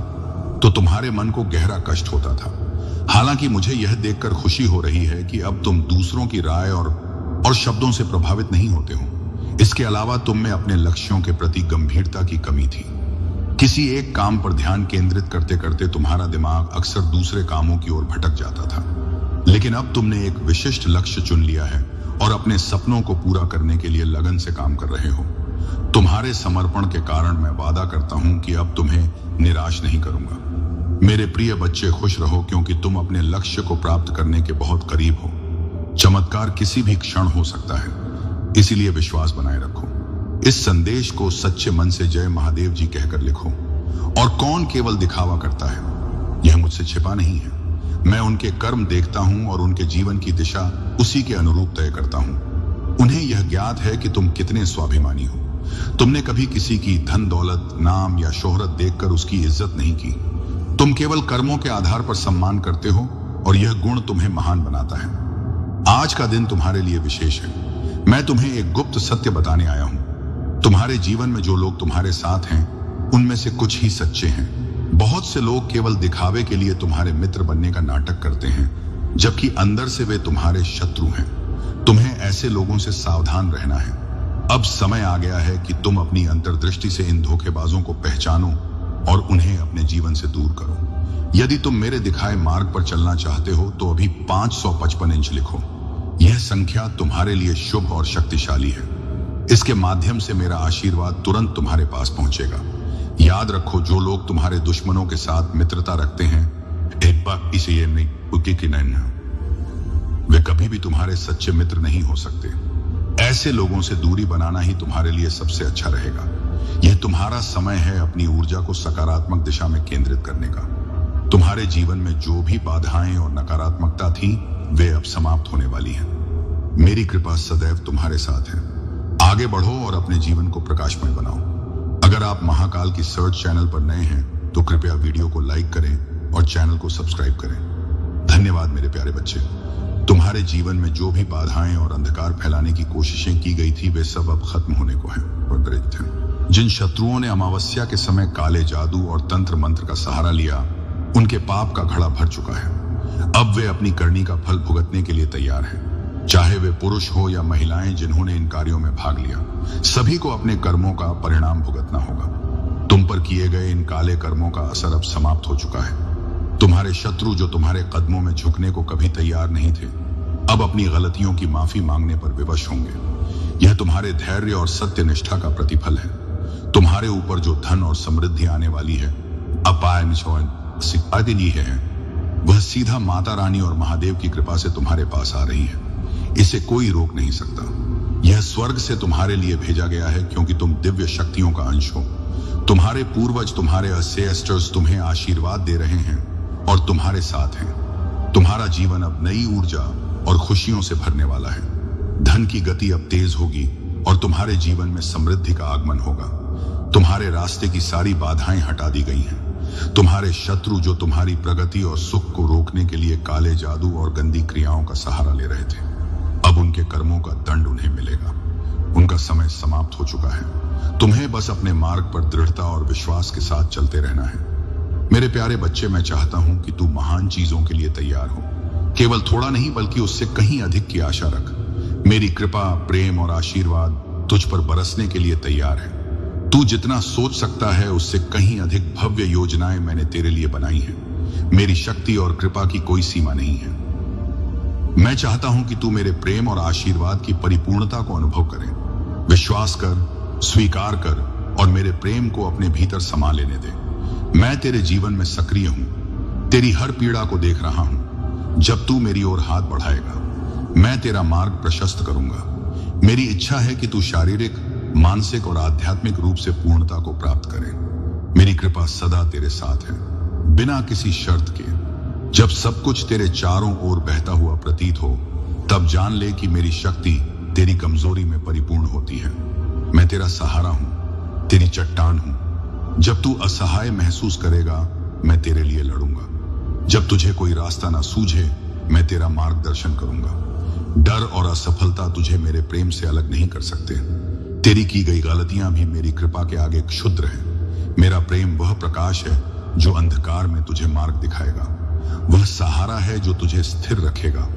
S1: तो तुम्हारे मन को गहरा कष्ट होता था। हालांकि मुझे यह देखकर खुशी हो रही है कि अब तुम दूसरों की राय और शब्दों से प्रभावित नहीं होते हो। इसके अलावा तुम में अपने लक्ष्यों के प्रति गंभीरता की कमी थी। किसी एक काम पर ध्यान केंद्रित करते करते तुम्हारा दिमाग अक्सर दूसरे कामों की ओर भटक जाता था। लेकिन अब तुमने एक विशिष्ट लक्ष्य चुन लिया है और अपने सपनों को पूरा करने के लिए लगन से काम कर रहे हो। तुम्हारे समर्पण के कारण मैं वादा करता हूं कि अब तुम्हें निराश नहीं करूंगा। मेरे प्रिय बच्चे, खुश रहो क्योंकि तुम अपने लक्ष्य को प्राप्त करने के बहुत करीब हो। चमत्कार किसी भी क्षण हो सकता है, इसीलिए विश्वास बनाए रखो। इस संदेश को सच्चे मन से जय महादेव जी कहकर लिखो। और कौन केवल दिखावा करता है, यह मुझसे छिपा नहीं है। मैं उनके कर्म देखता हूं और उनके जीवन की दिशा उसी के अनुरूप तय करता हूं। उन्हें यह ज्ञात है कि तुम कितने स्वाभिमानी हो। तुमने कभी किसी की धन दौलत, नाम या शोहरत देखकर उसकी इज्जत नहीं की। तुम केवल कर्मों के आधार पर सम्मान करते हो और यह गुण तुम्हें महान बनाता है। आज का दिन तुम्हारे लिए विशेष है। मैं तुम्हें एक गुप्त सत्य बताने आया हूं। तुम्हारे जीवन में जो लोग तुम्हारे साथ हैं उनमें से कुछ ही सच्चे हैं। बहुत से लोग केवल दिखावे के लिए तुम्हारे मित्र बनने का नाटक करते हैं, जबकि अंदर से वे तुम्हारे शत्रु हैं। तुम्हें ऐसे लोगों से सावधान रहना है। अब समय आ गया है कि तुम अपनी अंतर्दृष्टि से इन धोखेबाजों को पहचानो और उन्हें अपने जीवन से दूर करो। यदि तुम मेरे दिखाए मार्ग पर चलना चाहते हो तो अभी 555 इंच लिखो। यह संख्या तुम्हारे लिए शुभ और शक्तिशाली है। इसके माध्यम से मेरा आशीर्वाद तुरंत तुम्हारे पास पहुंचेगा। याद रखो, जो लोग तुम्हारे दुश्मनों के साथ मित्रता रखते हैं, एक बार इसे ये नहीं वे कभी भी तुम्हारे सच्चे मित्र नहीं हो सकते। ऐसे लोगों से दूरी बनाना ही तुम्हारे लिए सबसे अच्छा रहेगा। यह तुम्हारा समय है अपनी ऊर्जा को सकारात्मक दिशा में केंद्रित करने का। तुम्हारे जीवन में जो भी बाधाएं और नकारात्मकता थी, वे अब समाप्त होने वाली हैं। मेरी कृपा सदैव तुम्हारे साथ है। आगे बढ़ो और अपने जीवन को प्रकाशमय बनाओ। अगर आप महाकाल की सर्च चैनल पर नए हैं तो कृपया वीडियो को लाइक करें और चैनल को सब्सक्राइब करें। धन्यवाद मेरे प्यारे बच्चे। तुम्हारे जीवन में जो भी बाधाएं और अंधकार फैलाने की कोशिशें की गई थी, वे सब अब खत्म होने को हैं। जिन शत्रुओं ने अमावस्या के समय काले जादू और तंत्र मंत्र का सहारा लिया, उनके पाप का घड़ा भर चुका है। अब वे अपनी करनी का फल भुगतने के लिए तैयार हैं। चाहे वे पुरुष हो या महिलाएं जिन्होंने इन कार्यों में भाग लिया, सभी को अपने कर्मों का परिणाम भुगतना होगा। तुम पर किए गए इन काले कर्मों का असर अब समाप्त हो चुका है। तुम्हारे शत्रु जो तुम्हारे कदमों में झुकने को कभी तैयार नहीं थे, अब अपनी गलतियों की माफी मांगने पर विवश होंगे। यह तुम्हारे धैर्य और सत्य निष्ठा का प्रतिफल है। तुम्हारे ऊपर जो धन और समृद्धि आने वाली है, वह सीधा माता रानी और महादेव की कृपा से तुम्हारे पास आ रही है। इसे कोई रोक नहीं सकता। यह स्वर्ग से तुम्हारे लिए भेजा गया है क्योंकि तुम दिव्य शक्तियों का अंश हो। तुम्हारे पूर्वज, तुम्हारे एंसेस्टर्स तुम्हें आशीर्वाद दे रहे हैं और तुम्हारे साथ हैं। तुम्हारा जीवन अब नई ऊर्जा और खुशियों से भरने वाला है। धन की गति अब तेज होगी और तुम्हारे जीवन में समृद्धि का आगमन होगा। तुम्हारे रास्ते की सारी बाधाएं हटा दी गई हैं। तुम्हारे शत्रु जो तुम्हारी प्रगति और सुख को रोकने के लिए काले जादू और गंदी क्रियाओं का सहारा ले रहे थे, अब उनके कर्मों का दंड उन्हें मिलेगा। उनका समय समाप्त हो चुका है। तुम्हें बस अपने मार्ग पर दृढ़ता और विश्वास के साथ चलते रहना है। मेरे प्यारे बच्चे, मैं चाहता हूं कि तू महान चीजों के लिए तैयार हो। केवल थोड़ा नहीं बल्कि उससे कहीं अधिक की आशा रख। मेरी कृपा, प्रेम और आशीर्वाद तुझ पर बरसने के लिए तैयार है। तू जितना सोच सकता है उससे कहीं अधिक भव्य योजनाएं मैंने तेरे लिए बनाई हैं। मेरी शक्ति और कृपा की कोई सीमा नहीं है। मैं चाहता हूं कि तू मेरे प्रेम और आशीर्वाद की परिपूर्णता को अनुभव करे। विश्वास कर, स्वीकार कर और मेरे प्रेम को अपने भीतर समा लेने दे। मैं तेरे जीवन में सक्रिय हूं, तेरी हर पीड़ा को देख रहा हूं। जब तू मेरी ओर हाथ बढ़ाएगा, मैं तेरा मार्ग प्रशस्त करूंगा। मेरी इच्छा है कि तू शारीरिक, मानसिक और आध्यात्मिक रूप से पूर्णता को प्राप्त करे। मेरी कृपा सदा तेरे साथ है, बिना किसी शर्त के। जब सब कुछ तेरे चारों ओर बहता हुआ प्रतीत हो, तब जान ले कि मेरी शक्ति तेरी कमजोरी में परिपूर्ण होती है। मैं तेरा सहारा हूं, तेरी चट्टान हूं। जब तू असहाय महसूस करेगा, मैं तेरे लिए लड़ूंगा। जब तुझे कोई रास्ता ना सूझे, मैं तेरा मार्गदर्शन करूंगा। डर और असफलता तुझे मेरे प्रेम से अलग नहीं कर सकते। तेरी की गई गलतियां भी मेरी कृपा के आगे क्षुद्र हैं। मेरा प्रेम वह प्रकाश है जो अंधकार में तुझे मार्ग दिखाएगा। वह सहारा है जो तुझे स्थिर रखेगा।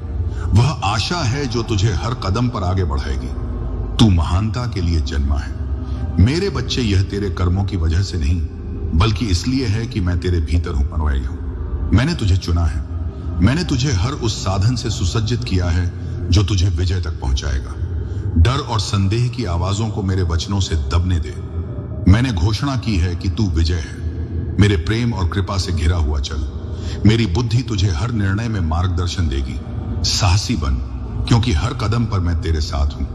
S1: वह आशा है जो तुझे हर कदम पर आगे बढ़ाएगी। तू महानता के लिए जन्मा है। मेरे बच्चे, यह तेरे कर्मों की वजह से नहीं, बल्कि इसलिए है कि मैं तेरे भीतर हूं, अनुयायी हूं। मैंने तुझे चुना है। मैंने तुझे हर उस साधन से सुसज्जित किया है जो तुझे विजय तक पहुंचाएगा। डर और संदेह की आवाजों को मेरे वचनों से दबने दे। मैंने घोषणा की है कि तू विजय है। मेरे प्रेम और कृपा से घिरा हुआ चल। मेरी बुद्धि तुझे हर निर्णय में मार्गदर्शन देगी। साहसी बन, क्योंकि हर कदम पर मैं तेरे साथ हूं।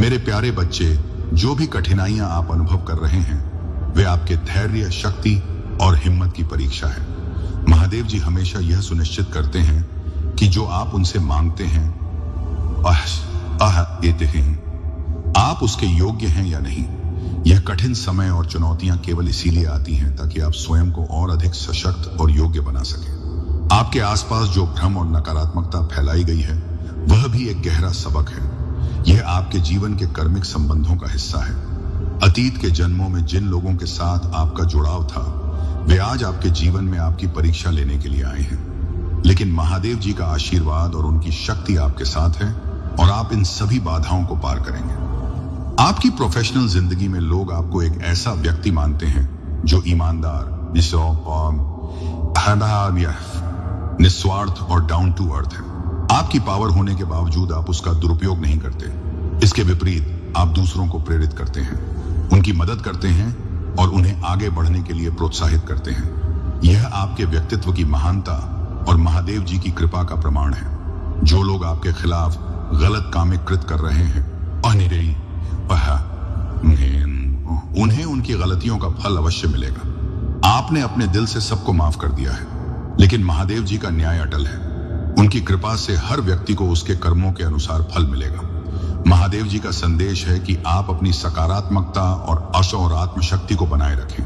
S1: मेरे प्यारे बच्चे, जो भी कठिनाइयां आप अनुभव कर रहे हैं, वे आपके धैर्य, शक्ति और हिम्मत की परीक्षा है। महादेव जी हमेशा यह सुनिश्चित करते हैं कि जो आप उनसे मांगते हैं, देते हैं, आप उसके योग्य हैं या नहीं। यह कठिन समय और चुनौतियां केवल इसीलिए आती हैं ताकि आप स्वयं को और अधिक सशक्त और योग्य बना सकें। आपके आसपास जो भ्रम और नकारात्मकता फैलाई गई है, वह भी एक गहरा सबक है। यह आपके जीवन के कर्मिक संबंधों का हिस्सा है। अतीत के जन्मों में जिन लोगों के साथ आपका जुड़ाव था, वे आज आपके जीवन में आपकी परीक्षा लेने के लिए आए हैं। लेकिन महादेव जी का आशीर्वाद और उनकी शक्ति आपके साथ है और आप इन सभी बाधाओं को पार करेंगे। आपकी प्रोफेशनल जिंदगी में लोग आपको एक ऐसा व्यक्ति मानते हैं जो ईमानदार, निस्वार्थ और डाउन टू अर्थ है। आपकी पावर होने के बावजूद आप उसका दुरुपयोग नहीं करते। इसके विपरीत आप दूसरों को प्रेरित करते हैं, उनकी मदद करते हैं और उन्हें आगे बढ़ने के लिए प्रोत्साहित करते हैं। यह आपके व्यक्तित्व की महानता और महादेव जी की कृपा का प्रमाण है। जो लोग आपके खिलाफ गलत कामें कृत कर रहे हैं, उन्हें उनकी गलतियों का फल अवश्य मिलेगा। आपने अपने दिल से सबको माफ कर दिया है, लेकिन महादेव जी का न्याय अटल है। उनकी कृपा से हर व्यक्ति को उसके कर्मों के अनुसार फल मिलेगा। महादेव जी का संदेश है कि आप अपनी सकारात्मकता और आशा और आत्मशक्ति को बनाए रखें।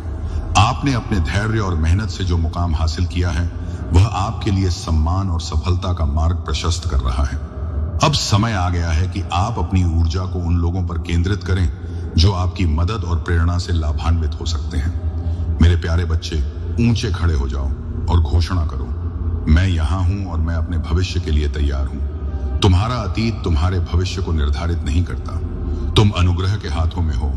S1: आपने अपने धैर्य और मेहनत से जो मुकाम हासिल किया है, वह आपके लिए सम्मान और सफलता का मार्ग प्रशस्त कर रहा है। अब समय आ गया है कि आप अपनी ऊर्जा को उन लोगों पर केंद्रित करें जो आपकी मदद और प्रेरणा से लाभान्वित हो सकते हैं। मेरे प्यारे बच्चे, ऊंचे खड़े हो जाओ और घोषणा करो, मैं यहां हूं और मैं अपने भविष्य के लिए तैयार हूं। तुम्हारा अतीत तुम्हारे भविष्य को निर्धारित नहीं करता। तुम अनुग्रह के हाथों में हो।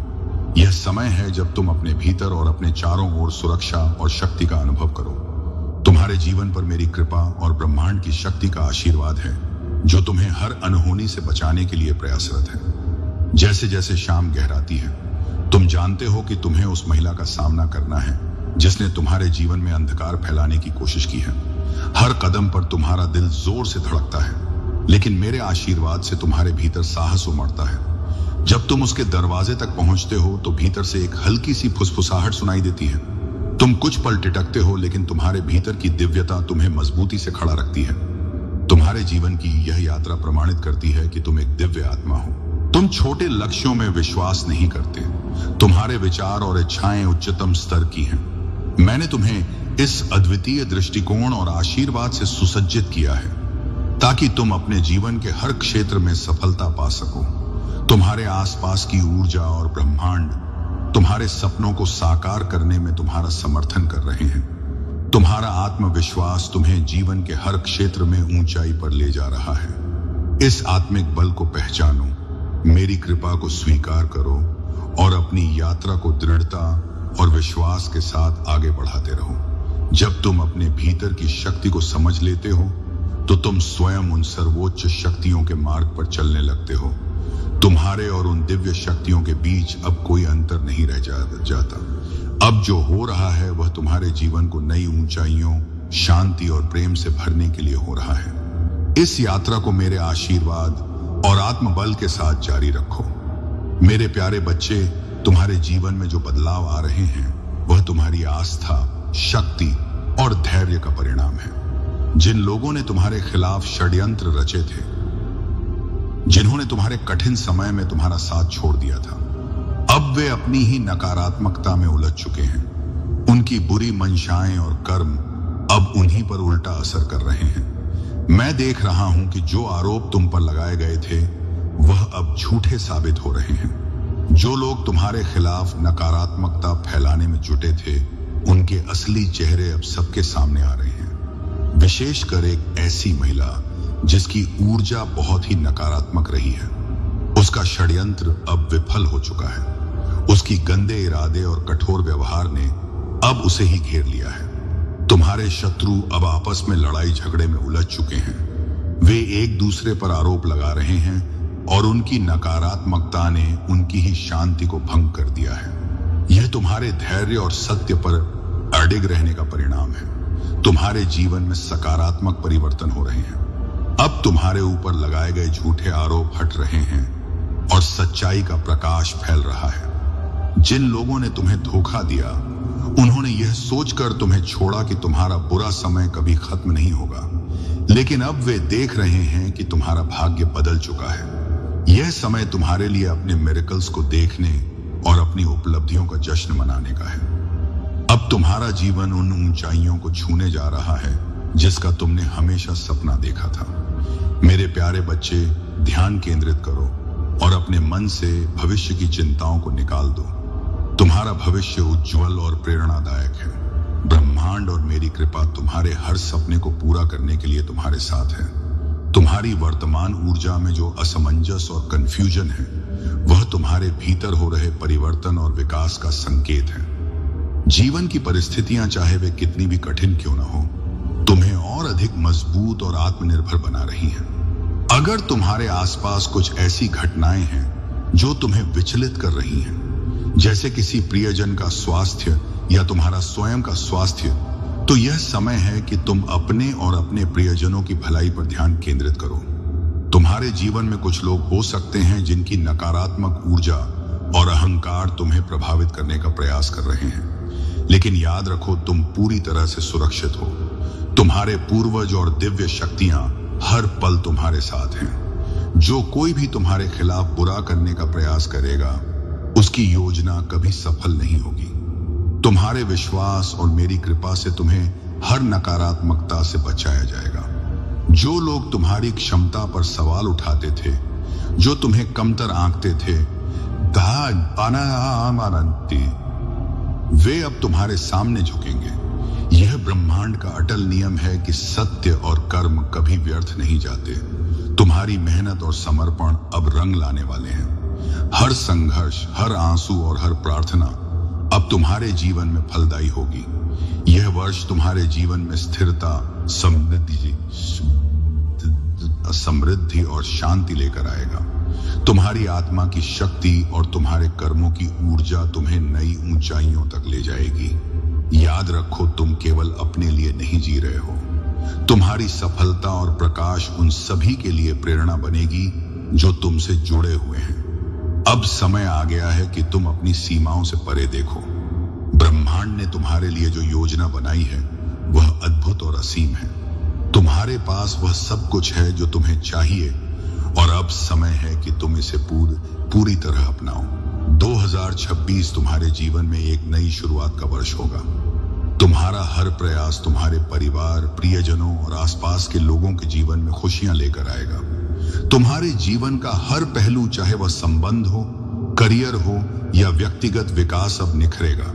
S1: यह समय है जब तुम अपने भीतर और अपने चारों ओर सुरक्षा और शक्ति का अनुभव करो। तुम्हारे जीवन पर मेरी कृपा और ब्रह्मांड की शक्ति का आशीर्वाद है, जो तुम्हें हर अनहोनी से बचाने के लिए प्रयासरत है। जैसे जैसे शाम गहराती है, तुम जानते हो कि तुम्हें उस महिला का सामना करना है जिसने तुम्हारे जीवन में अंधकार फैलाने की कोशिश की है। हर कदम पर तुम्हारा दिल जोर से धड़कता है, लेकिन मेरे आशीर्वाद से तुम्हारे भीतर साहस उमड़ता है। जब तुम उसके दरवाजे तक पहुंचते हो तो भीतर से एक हल्की सी फुसफुसाहट सुनाई देती है। तुम कुछ पल टिटकते हो, लेकिन तुम्हारे भीतर की दिव्यता तुम्हें मजबूती से खड़ा रखती है। तुम्हारे जीवन की यह यात्रा प्रमाणित करती है कि तुम एक दिव्य आत्मा हो। तुम छोटे लक्ष्यों में विश्वास नहीं करते। तुम्हारे विचार और इच्छाएं उच्चतम स्तर की हैं। मैंने तुम्हें इस अद्वितीय दृष्टिकोण और आशीर्वाद से सुसज्जित किया है ताकि तुम अपने जीवन के हर क्षेत्र में सफलता पा सको। तुम्हारे आसपास की ऊर्जा और ब्रह्मांड तुम्हारे सपनों को साकार करने में तुम्हारा समर्थन कर रहे हैं। तुम्हारा आत्मविश्वास तुम्हें जीवन के हर क्षेत्र में ऊंचाई पर ले जा रहा है। इस आत्मिक बल को पहचानो, मेरी कृपा को स्वीकार करो और अपनी यात्रा को दृढ़ता और विश्वास के साथ आगे बढ़ाते रहो। जब तुम अपने भीतर की शक्ति को समझ लेते हो, तो तुम स्वयं उन सर्वोच्च शक्तियों के मार्ग पर चलने लगते हो। तुम्हारे और उन दिव्य शक्तियों के बीच अब कोई अंतर नहीं रह जाता। अब जो हो रहा है वह तुम्हारे जीवन को नई ऊंचाइयों, शांति और प्रेम से भरने के लिए हो रहा है। इस यात्रा को मेरे आशीर्वाद और आत्मबल के साथ जारी रखो। मेरे प्यारे बच्चे, तुम्हारे जीवन में जो बदलाव आ रहे हैं वह तुम्हारी आस्था, शक्ति और धैर्य का परिणाम है। जिन लोगों ने तुम्हारे खिलाफ षड्यंत्र रचे थे, जिन्होंने तुम्हारे कठिन समय में तुम्हारा साथ छोड़ दिया था, अब वे अपनी ही नकारात्मकता में उलझ चुके हैं। उनकी बुरी मंशाएं और कर्म अब उन्हीं पर उल्टा असर कर रहे हैं। मैं देख रहा हूं कि जो आरोप तुम पर लगाए गए थे वह अब झूठे साबित हो रहे हैं। जो लोग तुम्हारे खिलाफ नकारात्मकता फैलाने में जुटे थे, उनके असली चेहरे अब सबके सामने आ रहे हैं। विशेषकर एक ऐसी महिला जिसकी ऊर्जा बहुत ही नकारात्मक रही है। उसका षड्यंत्र अब विफल हो चुका है। उसकी गंदे इरादे और कठोर व्यवहार ने अब उसे ही घेर लिया है। तुम्हारे शत्रु अब आपस में लड़ाई झगड़े में उलझ चुके हैं। वे एक दूसरे पर आरोप लगा रहे हैं और उनकी नकारात्मकता ने उनकी ही शांति को भंग कर दिया है। यह तुम्हारे धैर्य और सत्य पर अडिग रहने का परिणाम है। तुम्हारे जीवन में सकारात्मक परिवर्तन हो रहे हैं। अब तुम्हारे ऊपर लगाए गए झूठे आरोप हट रहे हैं और सच्चाई का प्रकाश फैल रहा है। जिन लोगों ने तुम्हें धोखा दिया, उन्होंने यह सोचकर तुम्हें छोड़ा कि तुम्हारा बुरा समय कभी खत्म नहीं होगा, लेकिन अब वे देख रहे हैं कि तुम्हारा भाग्य बदल चुका है। यह समय तुम्हारे लिए अपने मिरेकल्स को देखने और अपनी उपलब्धियों का जश्न मनाने का है। अब तुम्हारा जीवन उन ऊंचाइयों को छूने जा रहा है जिसका तुमने हमेशा सपना देखा था। मेरे प्यारे बच्चे, ध्यान केंद्रित करो और अपने मन से भविष्य की चिंताओं को निकाल दो। तुम्हारा भविष्य उज्जवल और प्रेरणादायक है। ब्रह्मांड और मेरी कृपा तुम्हारे हर सपने को पूरा करने के लिए तुम्हारे साथ है। तुम्हारी वर्तमान ऊर्जा में जो असमंजस और कंफ्यूजन है, वह तुम्हारे भीतर हो रहे परिवर्तन और विकास का संकेत है। जीवन की परिस्थितियां चाहे वे कितनी भी कठिन क्यों न हो, तुम्हें और अधिक मजबूत और आत्मनिर्भर बना रही हैं। अगर तुम्हारे आसपास कुछ ऐसी घटनाएं हैं जो तुम्हें विचलित कर रही हैं, जैसे किसी प्रियजन का स्वास्थ्य या तुम्हारा स्वयं का स्वास्थ्य, तो यह समय है कि तुम अपने और अपने प्रियजनों की भलाई पर ध्यान केंद्रित करो। तुम्हारे जीवन में कुछ लोग हो सकते हैं जिनकी नकारात्मक ऊर्जा और अहंकार तुम्हें प्रभावित करने का प्रयास कर रहे हैं, लेकिन याद रखो, तुम पूरी तरह से सुरक्षित हो। तुम्हारे पूर्वज और दिव्य शक्तियां हर पल तुम्हारे साथ हैं। जो कोई भी तुम्हारे खिलाफ बुरा करने का प्रयास करेगा, उसकी योजना कभी सफल नहीं होगी। तुम्हारे विश्वास और मेरी कृपा से तुम्हें हर नकारात्मकता से बचाया जाएगा। जो लोग तुम्हारी क्षमता पर सवाल उठाते थे, जो तुम्हें कमतर आंकते थे, वे अब तुम्हारे सामने झुकेंगे। यह ब्रह्मांड का अटल नियम है कि सत्य और कर्म कभी व्यर्थ नहीं जाते। तुम्हारी मेहनत और समर्पण अब रंग लाने वाले हैं। हर संघर्ष, हर आंसू और हर प्रार्थना अब तुम्हारे जीवन में फलदायी होगी। यह वर्ष तुम्हारे जीवन में स्थिरता, समृद्धि और शांति लेकर आएगा। तुम्हारी आत्मा की शक्ति और तुम्हारे कर्मों की ऊर्जा तुम्हें नई ऊंचाइयों तक ले जाएगी। याद रखो, तुम केवल अपने लिए नहीं जी रहे हो। तुम्हारी सफलता और प्रकाश उन सभी के लिए प्रेरणा बनेगी जो तुमसे जुड़े हुए हैं। अब समय आ गया है कि तुम अपनी सीमाओं से परे देखो। ब्रह्मांड ने तुम्हारे लिए जो योजना बनाई है वह अद्भुत और असीम है। तुम्हारे पास वह सब कुछ है जो तुम्हें चाहिए और अब समय है कि तुम इसे पूरी तरह अपनाओ। 2026 तुम्हारे जीवन में एक नई शुरुआत का वर्ष होगा। तुम्हारा हर प्रयास तुम्हारे परिवार, प्रियजनों और आसपास के लोगों के जीवन में खुशियां लेकर आएगा। तुम्हारे जीवन का हर पहलू, चाहे वह संबंध हो, करियर हो या व्यक्तिगत विकास, अब निखरेगा।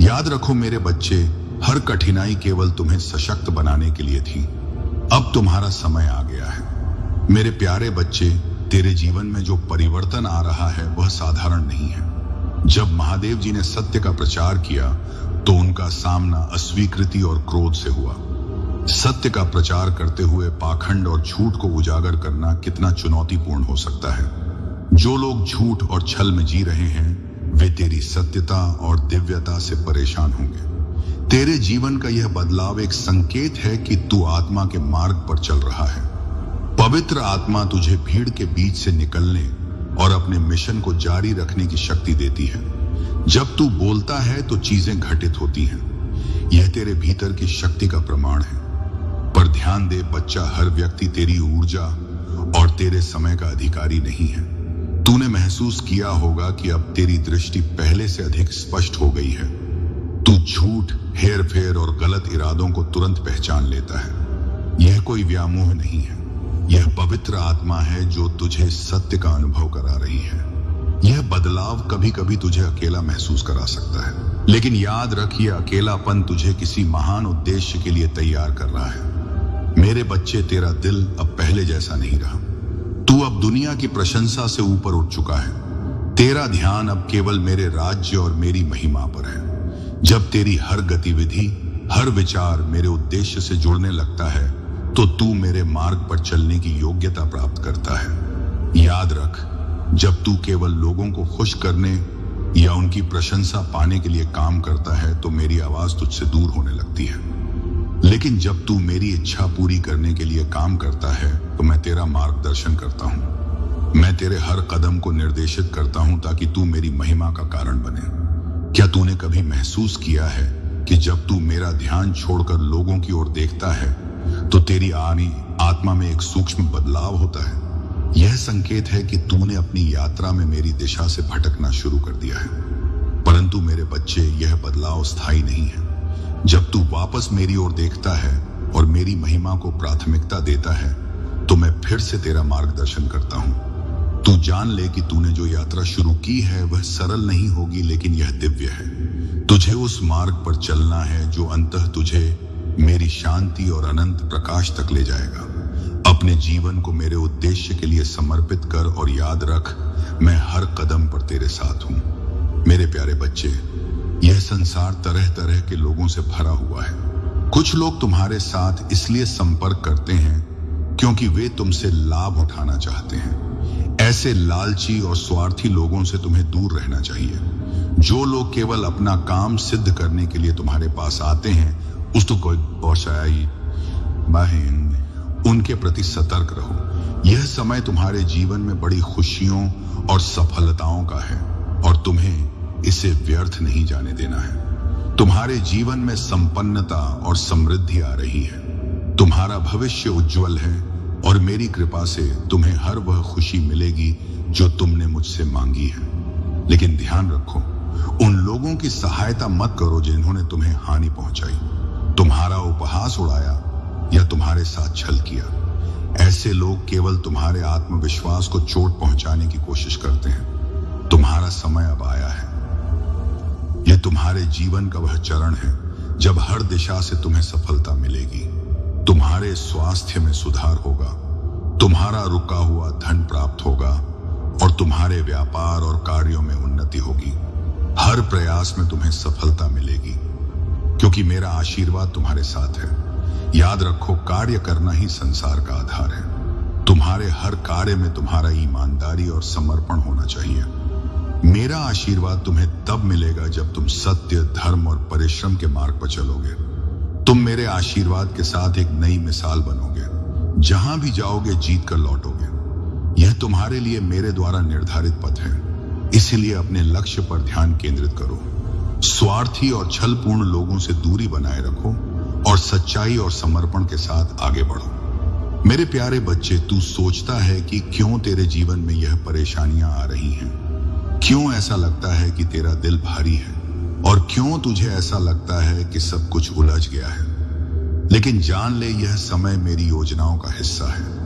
S1: याद रखो मेरे बच्चे, हर कठिनाई केवल तुम्हें सशक्त बनाने के लिए थी। अब तुम्हारा समय आ गया है। मेरे प्यारे बच्चे, तेरे जीवन में जो परिवर्तन आ रहा है वह साधारण नहीं है। जब महादेव जी ने सत्य का प्रचार किया तो उनका सामना अस्वीकृति और क्रोध से हुआ। सत्य का प्रचार करते हुए पाखंड और झूठ को उजागर करना कितना चुनौतीपूर्ण हो सकता है। जो लोग झूठ और छल में जी रहे हैं वे तेरी सत्यता और दिव्यता से परेशान होंगे। तेरे जीवन का यह बदलाव एक संकेत है कि तू आत्मा के मार्ग पर चल रहा है। पवित्र आत्मा तुझे भीड़ के बीच से निकलने और अपने मिशन को जारी रखने की शक्ति देती है। जब तू बोलता है तो चीजें घटित होती हैं। यह तेरे भीतर की शक्ति का प्रमाण है। पर ध्यान दे बच्चा, हर व्यक्ति तेरी ऊर्जा और तेरे समय का अधिकारी नहीं है। तूने महसूस किया होगा कि अब तेरी दृष्टि पहले से अधिक स्पष्ट हो गई है। तू झूठ, हेर फेर और गलत इरादों को तुरंत पहचान लेता है। यह कोई व्यामोह नहीं है, यह पवित्र आत्मा है जो तुझे सत्य का अनुभव करा रही है। यह बदलाव कभी कभी तुझे अकेला महसूस करा सकता है, लेकिन याद रख, यह अकेलापन तुझे किसी महान उद्देश्य के लिए तैयार कर रहा है। मेरे बच्चे, तेरा दिल अब पहले जैसा नहीं रहा। तू अब दुनिया की प्रशंसा से ऊपर उठ चुका है। तेरा ध्यान अब केवल मेरे राज्य और मेरी महिमा पर है। जब तेरी हर गतिविधि, हर विचार मेरे उद्देश्य से जुड़ने लगता है तो तू मेरे मार्ग पर चलने की योग्यता प्राप्त करता है। याद रख, जब तू केवल लोगों को खुश करने या उनकी प्रशंसा पाने के लिए काम करता है तो मेरी आवाज तुझसे दूर होने लगती है। लेकिन जब तू मेरी इच्छा पूरी करने के लिए काम करता है तो मैं तेरा मार्गदर्शन करता हूँ। मैं तेरे हर कदम को निर्देशित करता हूँ ताकि तू मेरी महिमा का कारण बने। क्या तूने कभी महसूस किया है कि जब तू मेरा ध्यान छोड़कर लोगों की ओर देखता है तो तेरी आत्मा में एक सूक्ष्म बदलाव होता है? यह संकेत है कि तूने अपनी यात्रा में मेरी दिशा से भटकना शुरू कर दिया है। परंतु मेरे बच्चे, यह बदलाव स्थायी नहीं है। जब तू वापस मेरी ओर देखता है और मेरी महिमा को प्राथमिकता देता है तो मैं फिर से तेरा मार्गदर्शन करता हूँ। तू जान ले कि तूने जो यात्रा शुरू की है वह सरल नहीं होगी, लेकिन यह दिव्य है। तुझे उस मार्ग पर चलना है जो अंततः तुझे मेरी शांति और अनंत प्रकाश तक ले जाएगा। अपने जीवन को मेरे उद्देश्य के लिए समर्पित कर और याद रख, मैं हर कदम पर तेरे साथ हूँ। मेरे प्यारे बच्चे, यह संसार तरह तरह के लोगों से भरा हुआ है। कुछ लोग तुम्हारे साथ इसलिए संपर्क करते हैं क्योंकि वे तुमसे लाभ उठाना चाहते हैं। ऐसे लालची और स्वार्थी लोगों से तुम्हें दूर रहना चाहिए। जो लोग केवल अपना काम सिद्ध करने के लिए तुम्हारे पास आते हैं, उस तो कोई पहुंचाई बहन, उनके प्रति सतर्क रहो। यह समय तुम्हारे जीवन में बड़ी खुशियों और सफलताओं का है और तुम्हें इसे व्यर्थ नहीं जाने देना है। तुम्हारे जीवन में संपन्नता और समृद्धि आ रही है। तुम्हारा भविष्य उज्जवल है और मेरी कृपा से तुम्हें हर वह खुशी मिलेगी जो तुमने मुझसे मांगी है। लेकिन ध्यान रखो, उन लोगों की सहायता मत करो जिन्होंने तुम्हें हानि पहुंचाई, तुम्हारा उपहास उड़ाया या तुम्हारे साथ छल किया। ऐसे लोग केवल तुम्हारे आत्मविश्वास को चोट पहुंचाने की कोशिश करते हैं। तुम्हारा समय अब आया है। यह तुम्हारे जीवन का वह चरण है जब हर दिशा से तुम्हें सफलता मिलेगी। तुम्हारे स्वास्थ्य में सुधार होगा, तुम्हारा रुका हुआ धन प्राप्त होगा और तुम्हारे व्यापार और कार्यों में उन्नति होगी। हर प्रयास में तुम्हें सफलता मिलेगी क्योंकि मेरा आशीर्वाद तुम्हारे साथ है। याद रखो, कार्य करना ही संसार का आधार है। तुम्हारे हर कार्य में तुम्हारा ईमानदारी और समर्पण होना चाहिए। मेरा आशीर्वाद तुम्हें तब मिलेगा जब तुम सत्य, धर्म और परिश्रम के मार्ग पर चलोगे। तुम मेरे आशीर्वाद के साथ एक नई मिसाल बनोगे। जहां भी जाओगे जीत कर लौटोगे। यह तुम्हारे लिए मेरे द्वारा निर्धारित पथ है, इसलिए अपने लक्ष्य पर ध्यान केंद्रित करो। स्वार्थी और छलपूर्ण लोगों से दूरी बनाए रखो और सच्चाई और समर्पण के साथ आगे बढ़ो। मेरे प्यारे बच्चे, तू सोचता है कि क्यों तेरे जीवन में यह परेशानियां आ रही हैं? क्यों ऐसा लगता है कि तेरा दिल भारी है और क्यों तुझे ऐसा लगता है कि सब कुछ उलझ गया है? लेकिन जान ले, यह समय मेरी योजनाओं का हिस्सा है।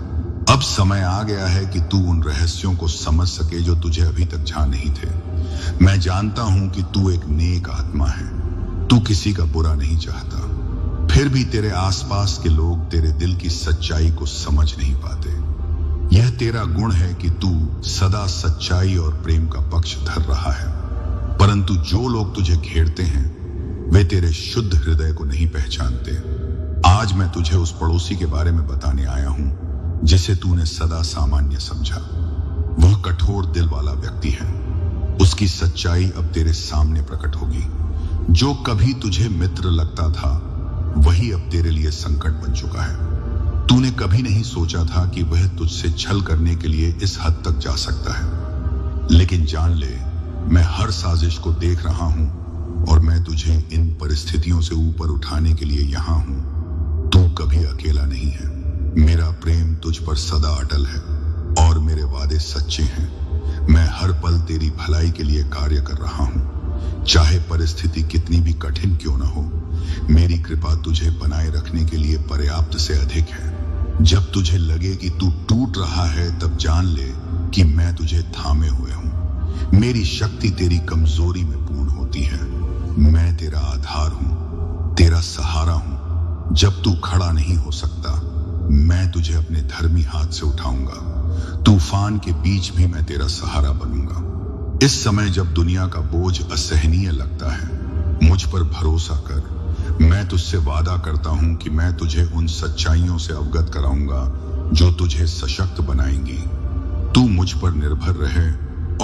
S1: अब समय आ गया है कि तू उन रहस्यों को समझ सके जो तुझे अभी तक जान नहीं थे। मैं जानता हूं कि तू एक नेक आत्मा है। तू किसी का बुरा नहीं चाहता, फिर भी तेरे आसपास के लोग तेरे दिल की सच्चाई को समझ नहीं पाते। यह तेरा गुण है कि तू सदा सच्चाई और प्रेम का पक्ष धर रहा है, परंतु जो लोग तुझे घेरते हैं वे तेरे शुद्ध हृदय को नहीं पहचानते। आज मैं तुझे उस पड़ोसी के बारे में बताने आया हूं जिसे तूने सदा सामान्य समझा। वह वह कठोर दिल वाला व्यक्ति है। उसकी सच्चाई अब तेरे सामने प्रकट होगी। जो कभी तुझे मित्र लगता था वही अब तेरे लिए संकट बन चुका है। तूने कभी नहीं सोचा था कि वह तुझसे छल करने के लिए इस हद तक जा सकता है। लेकिन जान ले, मैं हर साजिश को देख रहा हूं और मैं तुझे इन परिस्थितियों से ऊपर उठाने के लिए यहां हूं। तू कभी अकेला नहीं है। मेरा प्रेम तुझ पर सदा अटल है और मेरे वादे सच्चे हैं। मैं हर पल तेरी भलाई के लिए कार्य कर रहा हूं, चाहे परिस्थिति कितनी भी कठिन क्यों ना हो। मेरी कृपा तुझे बनाए रखने के लिए पर्याप्त से अधिक है। जब तुझे लगे कि तू टूट रहा है, तब जान ले कि मैं तुझे थामे हुए हूं। मेरी शक्ति तेरी कमजोरी में पूर्ण होती है। मैं तेरा आधार हूं, तेरा सहारा हूं। जब तू खड़ा नहीं हो सकता, मैं तुझे अपने धर्मी हाथ से उठाऊंगा। तूफान के बीच भी मैं तेरा सहारा बनूंगा। इस समय जब दुनिया का बोझ असहनीय लगता है, मुझ पर भरोसा कर। मैं तुझसे वादा करता हूं कि मैं तुझे उन सच्चाइयों से अवगत कराऊंगा जो तुझे सशक्त बनाएंगी। तू मुझ पर निर्भर रहे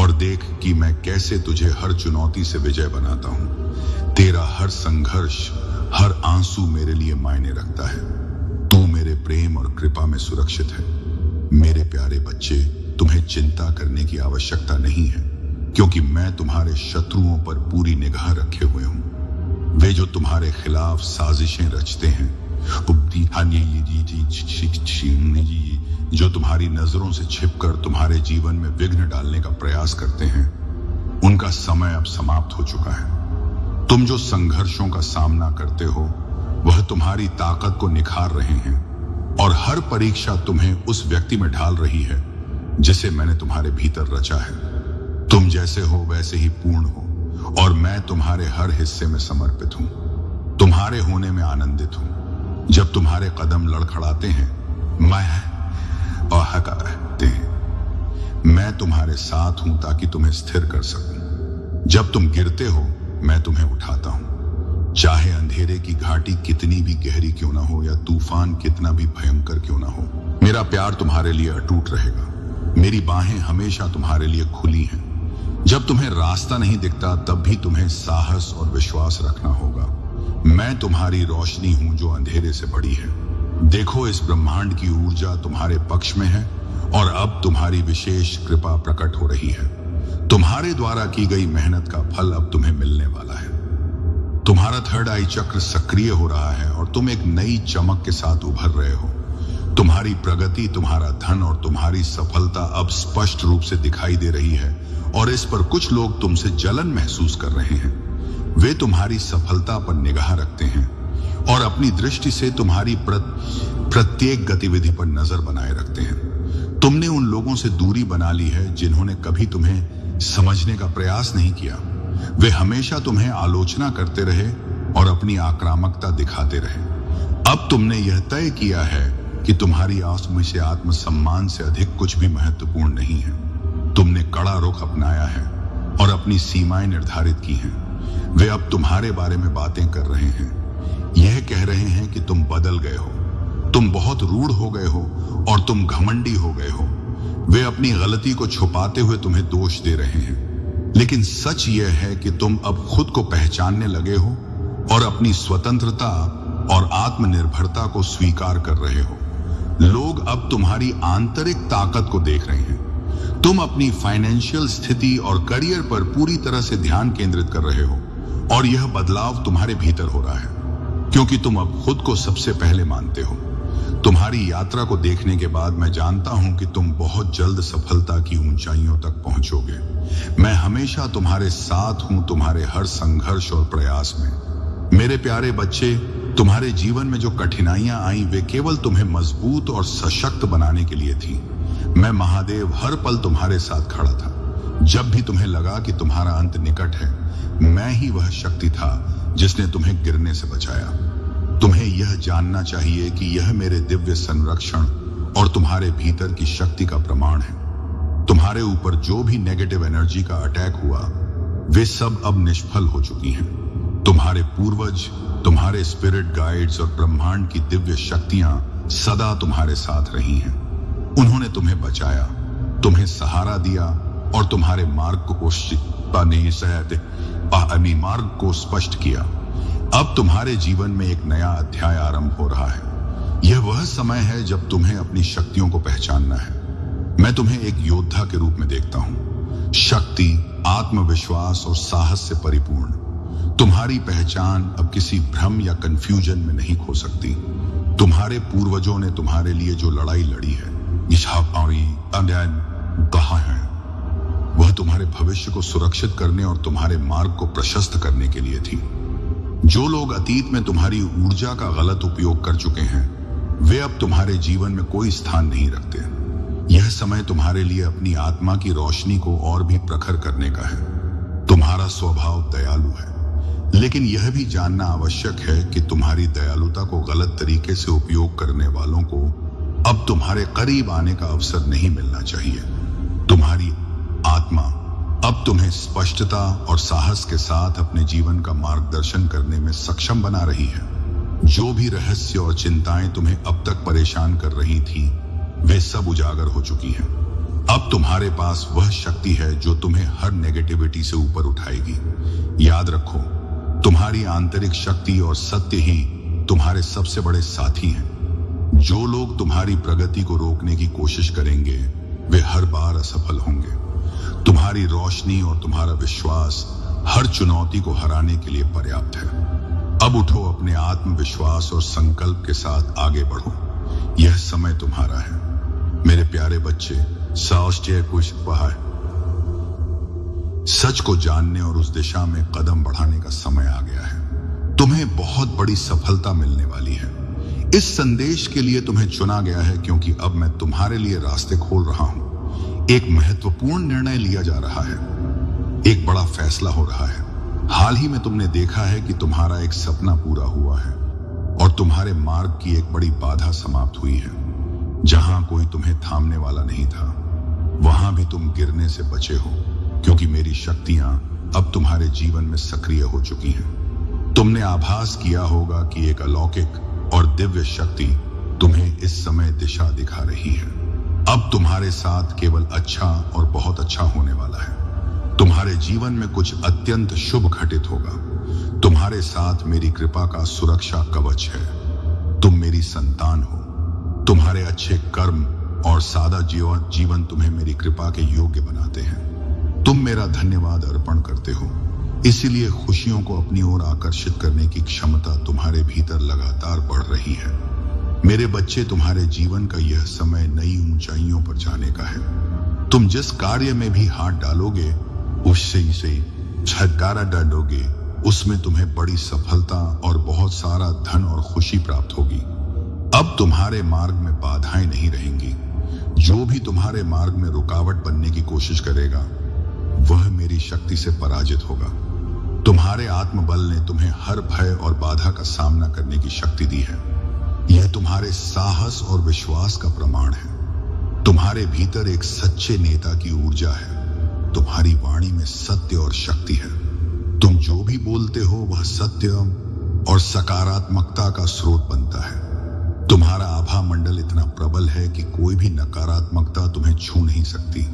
S1: और देख कि मैं कैसे तुझे हर चुनौती से विजय बनाता हूं। तेरा हर संघर्ष, हर आंसू मेरे लिए मायने रखता है। तू मेरे प्रेम और कृपा में सुरक्षित है। मेरे प्यारे बच्चे, तुम्हें चिंता करने की आवश्यकता नहीं है, क्योंकि मैं तुम्हारे शत्रुओं पर पूरी निगाह रखे हुए हूं। वे जो तुम्हारे खिलाफ साजिशें रचते हैं, जो तुम्हारी नजरों से छिपकर तुम्हारे जीवन में विघ्न डालने का प्रयास करते हैं, उनका समय अब समाप्त हो चुका है। तुम जो संघर्षों का सामना करते हो, वह तुम्हारी ताकत को निखार रहे हैं और हर परीक्षा तुम्हें उस व्यक्ति में ढाल रही है जिसे मैंने तुम्हारे भीतर रचा है। तुम जैसे हो वैसे ही पूर्ण हो और मैं तुम्हारे हर हिस्से में समर्पित हूं। तुम्हारे होने में आनंदित हूं। जब तुम्हारे कदम लड़खड़ाते हैं, मैं तुम्हारे साथ हूं ताकि तुम्हें स्थिर कर सकूं। जब तुम गिरते हो, मैं तुम्हें उठाता हूं। चाहे अंधेरे की घाटी कितनी भी गहरी क्यों ना हो या तूफान कितना भी भयंकर क्यों ना हो, मेरा प्यार तुम्हारे लिए अटूट रहेगा। मेरी बाहें हमेशा तुम्हारे लिए खुली हैं। जब तुम्हें रास्ता नहीं दिखता, तब भी तुम्हें साहस और विश्वास रखना होगा। मैं तुम्हारी रोशनी हूं जो अंधेरे से बड़ी है। देखो, इस ब्रह्मांड की ऊर्जा तुम्हारे पक्ष में है और अब तुम्हारी विशेष कृपा प्रकट हो रही है। तुम्हारे द्वारा की गई मेहनत का फल अब तुम्हें मिलने वाला है। तुम्हारा थर्ड आई चक्र सक्रिय हो रहा है और तुम एक नई चमक के साथ उभर रहे हो। तुम्हारी प्रगति, तुम्हारा धन और तुम्हारी सफलता अब स्पष्ट रूप से दिखाई दे रही है और इस पर कुछ लोग तुमसे जलन महसूस कर रहे हैं। वे तुम्हारी सफलता पर निगाह रखते हैं और अपनी दृष्टि से तुम्हारी प्रत्येक गतिविधि पर नजर बनाए रखते हैं। तुमने उन लोगों से दूरी बना ली है जिन्होंने कभी तुम्हें समझने का प्रयास नहीं किया। वे हमेशा तुम्हें आलोचना करते रहे और अपनी आक्रामकता दिखाते रहे। अब तुमने यह तय किया है कि तुम्हारी आत्मसम्मान से अधिक कुछ भी महत्वपूर्ण नहीं है। तुमने कड़ा रुख अपनाया है और अपनी सीमाएं निर्धारित की हैं। वे अब तुम्हारे बारे में बातें कर रहे हैं। यह कह रहे हैं कि तुम बदल गए हो, तुम बहुत रूढ़ हो गए हो और तुम घमंडी हो गए हो। वे अपनी गलती को छुपाते हुए तुम्हें दोष दे रहे हैं, लेकिन सच यह है कि तुम अब खुद को पहचानने लगे हो और अपनी स्वतंत्रता और आत्मनिर्भरता को स्वीकार कर रहे हो। लोग अब तुम्हारी आंतरिक ताकत को देख रहे हैं। तुम अपनी फाइनेंशियल स्थिति और करियर पर पूरी तरह से ध्यान केंद्रित कर रहे हो और यह बदलाव तुम्हारे भीतर हो रहा है, क्योंकि तुम अब खुद को सबसे पहले मानते हो। तुम्हारी यात्रा को देखने के बाद मैं जानता हूं कि तुम बहुत जल्द सफलता की ऊंचाइयों तक पहुंचोगे। मैं हमेशा तुम्हारे साथ हूं, तुम्हारे हर संघर्ष और प्रयास में। मेरे प्यारे बच्चे, तुम्हारे जीवन में जो कठिनाइयां आई, वे केवल तुम्हें मजबूत और सशक्त बनाने के लिए थी। मैं महादेव हर पल तुम्हारे साथ खड़ा था। जब भी तुम्हें लगा कि तुम्हारा अंत निकट है, मैं ही वह शक्ति था जिसने तुम्हें गिरने से बचाया। तुम्हें यह जानना चाहिए कि यह मेरे दिव्य संरक्षण और तुम्हारे भीतर की शक्ति का प्रमाण है। तुम्हारे ऊपर जो भी नेगेटिव एनर्जी का अटैक हुआ, वे सब अब निष्फल हो चुकी हैं। तुम्हारे पूर्वज, तुम्हारे स्पिरिट गाइड्स और ब्रह्मांड की दिव्य शक्तियां सदा तुम्हारे साथ रही हैं। उन्होंने तुम्हें बचाया तुम्हें सहारा दिया और तुम्हारे मार्ग को स्पष्ट किया। अब तुम्हारे जीवन में एक नया अध्याय आरंभ हो रहा है। यह वह समय है जब तुम्हें अपनी शक्तियों को पहचानना है। मैं तुम्हें एक योद्धा के रूप में देखता हूं, शक्ति, आत्मविश्वास और साहस से परिपूर्ण। तुम्हारी पहचान अब किसी भ्रम या कंफ्यूजन में नहीं खो सकती। तुम्हारे पूर्वजों ने तुम्हारे लिए जो लड़ाई लड़ी है, कहा है, वह तुम्हारे भविष्य को सुरक्षित करने और तुम्हारे मार्ग को प्रशस्त करने के लिए थी। जो लोग अतीत में तुम्हारी ऊर्जा का गलत उपयोग कर चुके हैं, वे अब तुम्हारे जीवन में कोई स्थान नहीं रखते। यह समय तुम्हारे लिए अपनी आत्मा की रोशनी को और भी प्रखर करने का है। तुम्हारा स्वभाव दयालु है, लेकिन यह भी जानना आवश्यक है कि तुम्हारी दयालुता को गलत तरीके से उपयोग करने वालों को अब तुम्हारे करीब आने का अवसर नहीं मिलना चाहिए। तुम्हारी आत्मा अब तुम्हें स्पष्टता और साहस के साथ अपने जीवन का मार्गदर्शन करने में सक्षम बना रही है। जो भी रहस्य और चिंताएं तुम्हें अब तक परेशान कर रही थी, वे सब उजागर हो चुकी हैं। अब तुम्हारे पास वह शक्ति है जो तुम्हें हर नेगेटिविटी से ऊपर उठाएगी। याद रखो, तुम्हारी आंतरिक शक्ति और सत्य ही तुम्हारे सबसे बड़े साथी हैं। जो लोग तुम्हारी प्रगति को रोकने की कोशिश करेंगे, वे हर बार असफल होंगे। तुम्हारी रोशनी और तुम्हारा विश्वास हर चुनौती को हराने के लिए पर्याप्त है। अब उठो, अपने आत्मविश्वास और संकल्प के साथ आगे बढ़ो। यह समय तुम्हारा है मेरे प्यारे बच्चे। सच को जानने और उस दिशा में कदम बढ़ाने का समय आ गया है। तुम्हें बहुत बड़ी सफलता मिलने वाली है। इस संदेश के लिए तुम्हें चुना गया है क्योंकि अब मैं तुम्हारे लिए रास्ते खोल रहा हूं। एक महत्वपूर्ण निर्णय लिया जा रहा है, एक बड़ा फैसला हो रहा है। हाल ही में तुमने देखा है कि तुम्हारा एक सपना पूरा हुआ है और तुम्हारे मार्ग की एक बड़ी बाधा समाप्त हुई है। जहां कोई तुम्हें थामने वाला नहीं था, वहां भी तुम गिरने से बचे हो, क्योंकि मेरी शक्तियां अब तुम्हारे जीवन में सक्रिय हो चुकी हैं। तुमने आभास किया होगा कि एक अलौकिक और दिव्य शक्ति तुम्हें इस समय दिशा दिखा रही है। अब तुम्हारे साथ केवल अच्छा और बहुत अच्छा होने वाला है। तुम्हारे जीवन में कुछ अत्यंत शुभ घटित होगा। तुम्हारे साथ मेरी कृपा का सुरक्षा कवच है। तुम मेरी संतान हो। तुम्हारे अच्छे कर्म और सादा जीवन तुम्हें मेरी कृपा के योग्य बनाते हैं। तुम मेरा धन्यवाद अर्पण करते हो, इसीलिए खुशियों को अपनी ओर आकर्षित करने की क्षमता तुम्हारे भीतर लगातार बढ़ रही है। मेरे बच्चे, तुम्हारे जीवन का यह समय नई ऊंचाइयों पर जाने का है। तुम जिस कार्य में भी हाथ डालोगे, उससे छटकारा डालोगे, उसमें तुम्हें बड़ी सफलता और बहुत सारा धन और खुशी प्राप्त होगी। अब तुम्हारे मार्ग में बाधाएं नहीं रहेंगी। जो भी तुम्हारे मार्ग में रुकावट बनने की कोशिश करेगा, वह मेरी शक्ति से पराजित होगा। तुम्हारे आत्मबल ने तुम्हें हर भय और बाधा का सामना करने की शक्ति दी है। यह तुम्हारे साहस और विश्वास का प्रमाण है। तुम्हारे भीतर एक सच्चे नेता की ऊर्जा है। तुम्हारी वाणी में सत्य और शक्ति है। तुम जो भी बोलते हो वह सत्य और सकारात्मकता का स्रोत बनता है। तुम्हारा आभा मंडल इतना प्रबल है कि कोई भी नकारात्मकता तुम्हें छू नहीं सकती।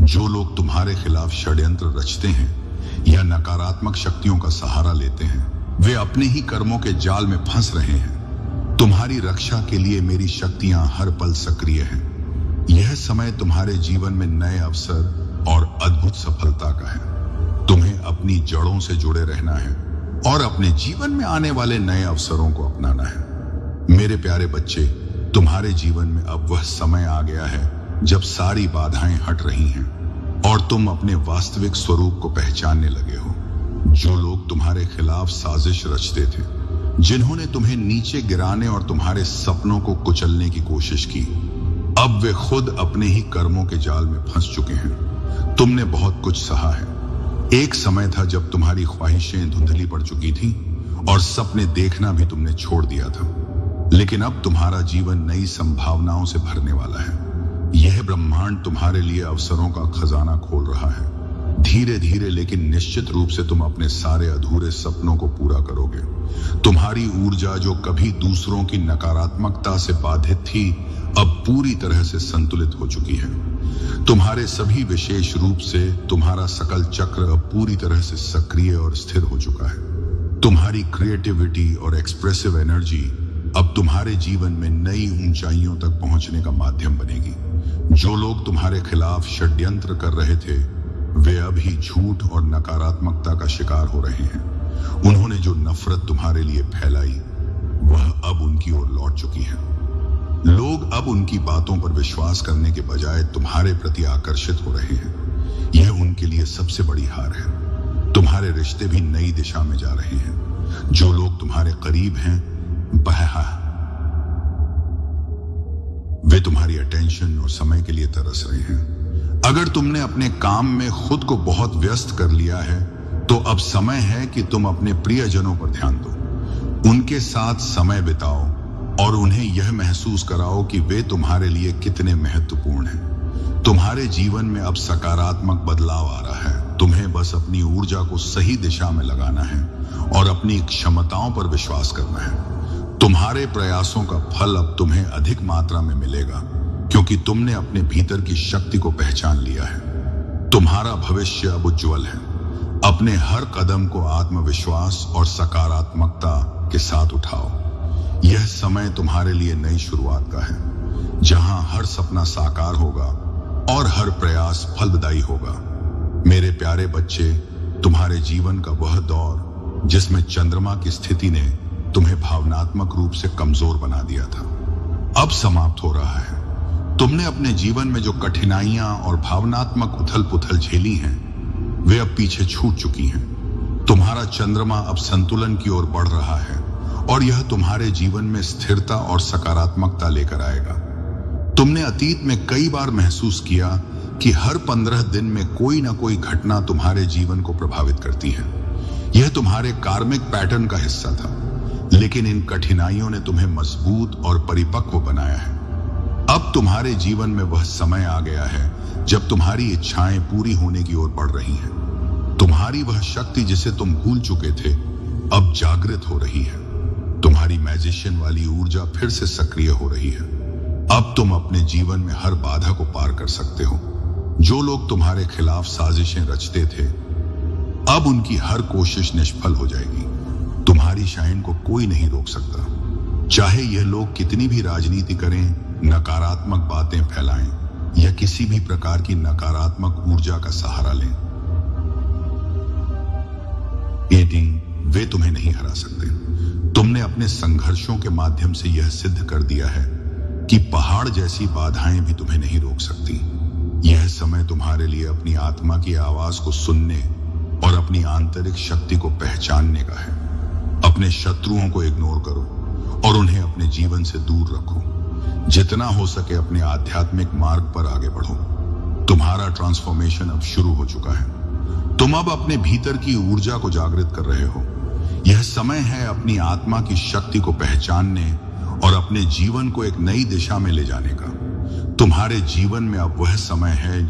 S1: जो लोग तुम्हारे खिलाफ षड्यंत्र रचते हैं या नकारात्मक शक्तियों का सहारा लेते हैं, वे अपने ही कर्मों के जाल में फंस रहे हैं। तुम्हारी रक्षा के लिए मेरी शक्तियां हर पल सक्रिय हैं। यह समय तुम्हारे जीवन में नए अवसर और अद्भुत सफलता का है। तुम्हें अपनी जड़ों से जुड़े रहना है और अपने जीवन में आने वाले नए अवसरों को अपनाना है। मेरे प्यारे बच्चे, तुम्हारे जीवन में अब वह समय आ गया है जब सारी बाधाएं हट रही हैं और तुम अपने वास्तविक स्वरूप को पहचानने लगे हो। जो लोग तुम्हारे खिलाफ साजिश रचते थे, जिन्होंने तुम्हें नीचे गिराने और तुम्हारे सपनों को कुचलने की कोशिश की, अब वे खुद अपने ही कर्मों के जाल में फंस चुके हैं। तुमने बहुत कुछ सहा है। एक समय था जब तुम्हारी ख्वाहिशें धुंधली पड़ चुकी थी और सपने देखना भी तुमने छोड़ दिया था। लेकिन अब तुम्हारा जीवन नई संभावनाओं से भरने वाला है। यह ब्रह्मांड तुम्हारे लिए अवसरों का खजाना खोल रहा है। धीरे धीरे लेकिन निश्चित रूप से तुम अपने सारे अधूरे सपनों को पूरा करोगे। तुम्हारी ऊर्जा जो कभी दूसरों की नकारात्मकता से बाधित थी, अब पूरी तरह से संतुलित हो चुकी है। तुम्हारे सभी विशेष रूप से तुम्हारा सकल चक्र अब पूरी तरह से सक्रिय और स्थिर हो चुका है। तुम्हारी क्रिएटिविटी और एक्सप्रेसिव एनर्जी अब तुम्हारे जीवन में नई ऊंचाइयों तक पहुंचने का माध्यम बनेगी। जो लोग तुम्हारे खिलाफ षड्यंत्र कर रहे थे, वे अभी झूठ और नकारात्मकता का शिकार हो रहे हैं। उन्होंने जो नफरत तुम्हारे लिए फैलाई, वह अब उनकी ओर लौट चुकी है। लोग अब उनकी बातों पर विश्वास करने के बजाय तुम्हारे प्रति आकर्षित हो रहे हैं। यह उनके लिए सबसे बड़ी हार है। तुम्हारे रिश्ते भी नई दिशा में जा रहे हैं। जो लोग तुम्हारे करीब हैं, वे तुम्हारी अटेंशन और समय के लिए तरस रहे हैं। अगर तुमने अपने काम में खुद को बहुत व्यस्त कर लिया है, तो अब समय है कि तुम अपने प्रियजनों पर ध्यान दो। उनके साथ समय बिताओ और उन्हें यह महसूस कराओ कि वे तुम्हारे लिए कितने महत्वपूर्ण हैं। तुम्हारे जीवन में अब सकारात्मक बदलाव आ रहा है। तुम्हें बस अपनी ऊर्जा को सही दिशा में लगाना है और अपनी क्षमताओं पर विश्वास करना है। तुम्हारे प्रयासों का फल अब तुम्हें अधिक मात्रा में मिलेगा, क्योंकि तुमने अपने भीतर की शक्ति को पहचान लिया है। तुम्हारा भविष्य अब उज्जवल है। अपने हर कदम को आत्मविश्वास और सकारात्मकता के साथ उठाओ। यह समय तुम्हारे लिए नई शुरुआत का है, जहां हर सपना साकार होगा और हर प्रयास फलदायी होगा। मेरे प्यारे बच्चे, तुम्हारे जीवन का वह दौर जिसमें चंद्रमा की स्थिति ने तुम्हें भावनात्मक रूप से कमजोर बना दिया था, अब समाप्त हो रहा है। तुमने अपने जीवन में जो कठिनाइयां और भावनात्मक उथल पुथल झेली हैं, वे अब पीछे छूट चुकी हैं। तुम्हारा चंद्रमा अब संतुलन की ओर बढ़ रहा है और यह तुम्हारे जीवन में स्थिरता और सकारात्मकता लेकर आएगा। तुमने अतीत में कई बार महसूस किया कि हर 15 दिन में कोई ना कोई घटना तुम्हारे जीवन को प्रभावित करती है। यह तुम्हारे कार्मिक पैटर्न का हिस्सा था, लेकिन इन कठिनाइयों ने तुम्हें मजबूत और परिपक्व बनाया है। अब तुम्हारे जीवन में वह समय आ गया है जब तुम्हारी इच्छाएं पूरी होने की ओर बढ़ रही हैं। तुम्हारी वह शक्ति जिसे तुम भूल चुके थे, अब जागृत हो रही है। तुम्हारी मैजिशियन वाली ऊर्जा फिर से सक्रिय हो रही है। अब तुम अपने जीवन में हर बाधा को पार कर सकते हो। जो लोग तुम्हारे खिलाफ साजिशें रचते थे, अब उनकी हर कोशिश निष्फल हो जाएगी। तुम्हारी शाइन को कोई नहीं रोक सकता, चाहे यह लोग कितनी भी राजनीति करें, नकारात्मक बातें फैलाएं या किसी भी प्रकार की नकारात्मक ऊर्जा का सहारा लें। वे तुम्हें नहीं हरा सकते। तुमने अपने संघर्षों के माध्यम से यह सिद्ध कर दिया है कि पहाड़ जैसी बाधाएं भी तुम्हें नहीं रोक सकती। यह समय तुम्हारे लिए अपनी आत्मा की आवाज को सुनने और अपनी आंतरिक शक्ति को पहचानने का है। अपने शत्रुओं को इग्नोर करो और उन्हें अपने जीवन से दूर रखो। जितना हो सके अपने आध्यात्मिक मार्ग पर आगे बढ़ो। तुम्हारा ट्रांसफॉर्मेशन अब शुरू हो चुका है। तुम अब अपने भीतर की ऊर्जा को जागृत कर रहे हो। यह समय है अपनी आत्मा की शक्ति को पहचानने और अपने जीवन को एक नई दिशा में ले जाने का। तुम्हारे जीवन में अब वह समय है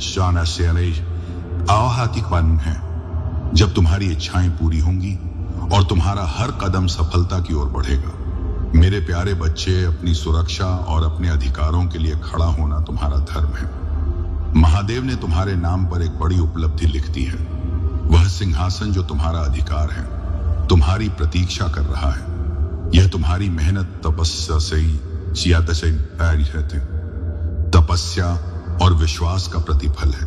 S1: है जब तुम्हारी इच्छाएं पूरी होंगी और तुम्हारा हर कदम सफलता की ओर बढ़ेगा। मेरे प्यारे बच्चे, अपनी सुरक्षा और अपने अधिकारों के लिए खड़ा होना तुम्हारा धर्म है। महादेव ने तुम्हारे नाम पर एक बड़ी उपलब्धि लिख दी है। वह सिंहासन जो तुम्हारा अधिकार है, तुम्हारी प्रतीक्षा कर रहा है। यह तुम्हारी मेहनत, तपस्या और विश्वास का प्रतिफल है।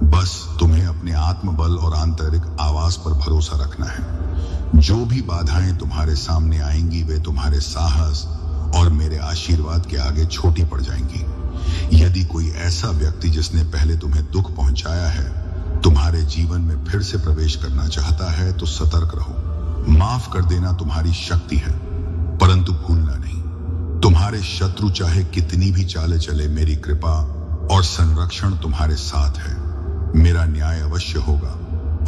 S1: बस तुम्हें अपने आत्मबल और आंतरिक आवाज पर भरोसा रखना है। जो भी बाधाएं तुम्हारे सामने आएंगी, वे तुम्हारे साहस और मेरे आशीर्वाद के आगे छोटी पड़ जाएंगी। यदि कोई ऐसा व्यक्ति जिसने पहले तुम्हें दुख पहुंचाया है, तुम्हारे जीवन में फिर से प्रवेश करना चाहता है, तो सतर्क रहो। माफ कर देना तुम्हारी शक्ति है, परंतु भूलना नहीं। तुम्हारे शत्रु चाहे कितनी भी चाले चले, मेरी कृपा और संरक्षण तुम्हारे साथ है। मेरा न्याय अवश्य होगा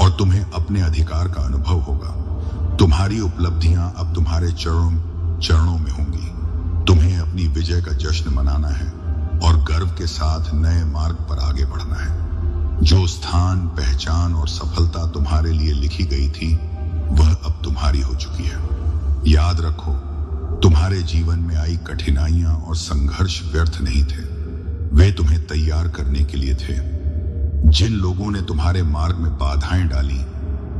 S1: और तुम्हें अपने अधिकार का अनुभव होगा। तुम्हारी उपलब्धियां अब तुम्हारे चरणों में होंगी। तुम्हें अपनी विजय का जश्न मनाना है और गर्व के साथ नए मार्ग पर आगे बढ़ना है। जो स्थान, पहचान और सफलता तुम्हारे लिए लिखी गई थी, वह अब तुम्हारी हो चुकी है। याद रखो, तुम्हारे जीवन में आई कठिनाइयां और संघर्ष व्यर्थ नहीं थे। वे तुम्हें तैयार करने के लिए थे। जिन लोगों ने तुम्हारे मार्ग में बाधाएं डाली,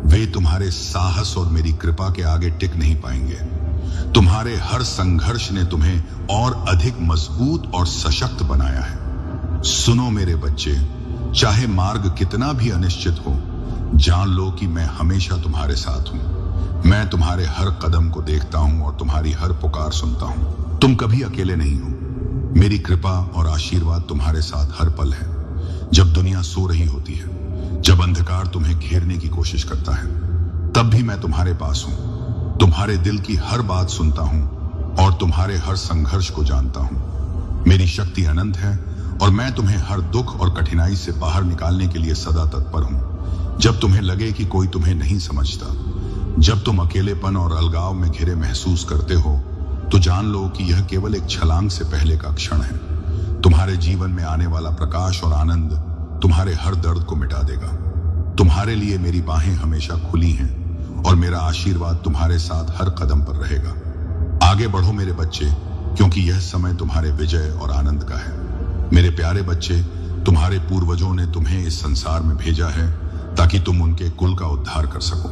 S1: वे तुम्हारे साहस और मेरी कृपा के आगे टिक नहीं पाएंगे। तुम्हारे हर संघर्ष ने तुम्हें और अधिक मजबूत और सशक्त बनाया है। सुनो मेरे बच्चे, चाहे मार्ग कितना भी अनिश्चित हो, जान लो कि मैं हमेशा तुम्हारे साथ हूं। मैं तुम्हारे हर कदम को देखता हूं और तुम्हारी हर पुकार सुनता हूं। तुम कभी अकेले नहीं हो। मेरी कृपा और आशीर्वाद तुम्हारे साथ हर पल है। जब दुनिया सो रही होती है, जब अंधकार तुम्हें घेरने की कोशिश करता है, तब भी मैं तुम्हारे पास हूं। तुम्हारे दिल की हर बात सुनता हूं और तुम्हारे हर संघर्ष को जानता हूं। मेरी शक्ति अनंत है और मैं तुम्हें हर दुख और कठिनाई से बाहर निकालने के लिए सदा तत्पर हूं। जब तुम्हें लगे कि कोई तुम्हें नहीं समझता, जब तुम अकेलेपन और अलगाव में घिरे महसूस करते हो, तो जान लो कि यह केवल एक छलांग से पहले का क्षण है। तुम्हारे जीवन में आने वाला प्रकाश और आनंद तुम्हारे हर दर्द को मिटा देगा। तुम्हारे लिए मेरी बाहें हमेशा खुली हैं और मेरा आशीर्वाद तुम्हारे साथ हर कदम पर रहेगा। आगे बढ़ो मेरे बच्चे, क्योंकि यह समय तुम्हारे विजय और आनंद का है। मेरे प्यारे बच्चे, तुम्हारे पूर्वजों ने तुम्हें इस संसार में भेजा है ताकि तुम उनके कुल का उद्धार कर सको।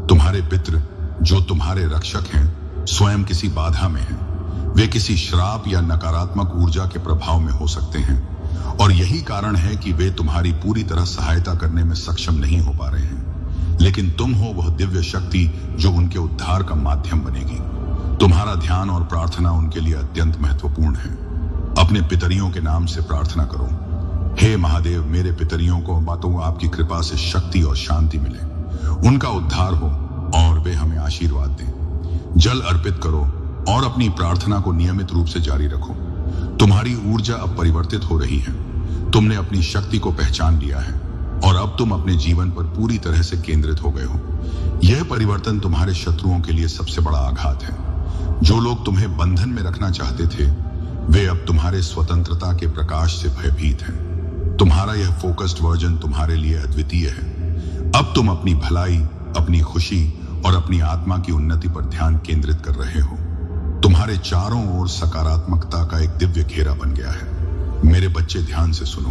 S1: तुम्हारे पितृ, जो तुम्हारे रक्षक हैं, स्वयं किसी बाधा में हैं। वे किसी श्राप या नकारात्मक ऊर्जा के प्रभाव में हो सकते हैं और यही कारण है कि वे तुम्हारी पूरी तरह सहायता करने में सक्षम नहीं हो पा रहे हैं। लेकिन तुम हो वह दिव्य शक्ति जो उनके उद्धार का माध्यम बनेगी। तुम्हारा ध्यान और प्रार्थना उनके लिए अत्यंत महत्वपूर्ण है। अपने पितरियों के नाम से प्रार्थना करो। हे महादेव, मेरे पितरियों को बातों आपकी कृपा से शक्ति और शांति मिले, उनका उद्धार हो और वे हमें आशीर्वाद दें। जल अर्पित करो और अपनी प्रार्थना को नियमित रूप से जारी रखो। तुम्हारी ऊर्जा अब परिवर्तित हो रही है। तुमने अपनी शक्ति को पहचान लिया है और अब तुम अपने जीवन पर पूरी तरह से केंद्रित हो गए हो। यह परिवर्तन तुम्हारे शत्रुओं के लिए सबसे बड़ा आघात है। जो लोग तुम्हें बंधन में रखना चाहते थे, वे अब तुम्हारे स्वतंत्रता के प्रकाश से भयभीत हैं। तुम्हारा यह फोकस्ड वर्जन तुम्हारे लिए अद्वितीय है। अब तुम अपनी भलाई, अपनी खुशी और अपनी आत्मा की उन्नति पर ध्यान केंद्रित कर रहे हो। तुम्हारे चारों ओर सकारात्मकता का एक दिव्य घेरा बन गया है। मेरे बच्चे, ध्यान से सुनो।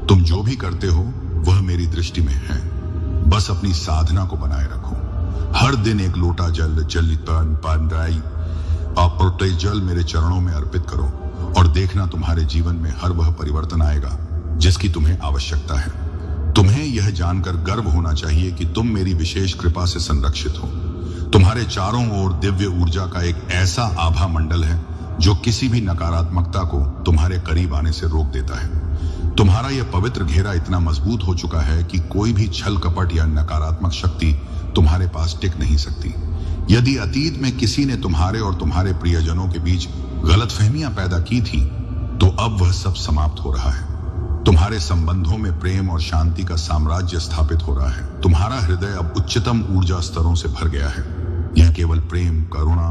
S1: तुम जो भी करते हो वह मेरी दृष्टि में है। बस अपनी साधना को बनाए रखो। हर दिन एक लोटा जल जल मेरे चरणों में अर्पित करो और देखना तुम्हारे जीवन में हर वह परिवर्तन आएगा जिसकी तुम्हें आवश्यकता है। तुम्हें यह जानकर गर्व होना चाहिए कि तुम मेरी विशेष कृपा से संरक्षित हो। तुम्हारे चारों ओर दिव्य ऊर्जा का एक ऐसा आभा मंडल है जो किसी भी नकारात्मकता को तुम्हारे करीब आने से रोक देता है। तुम्हारा यह पवित्र घेरा इतना मजबूत हो चुका है कि कोई भी छल कपट या नकारात्मक शक्ति तुम्हारे पास टिक नहीं सकती। यदि अतीत में किसी ने तुम्हारे और तुम्हारे प्रियजनों के बीच गलतफहमियां पैदा की थी, तो अब वह सब समाप्त हो रहा है। तुम्हारे संबंधों में प्रेम और शांति का साम्राज्य स्थापित हो रहा है। तुम्हारा हृदय अब उच्चतम ऊर्जा स्तरों से भर गया है। यह केवल प्रेम, करुणा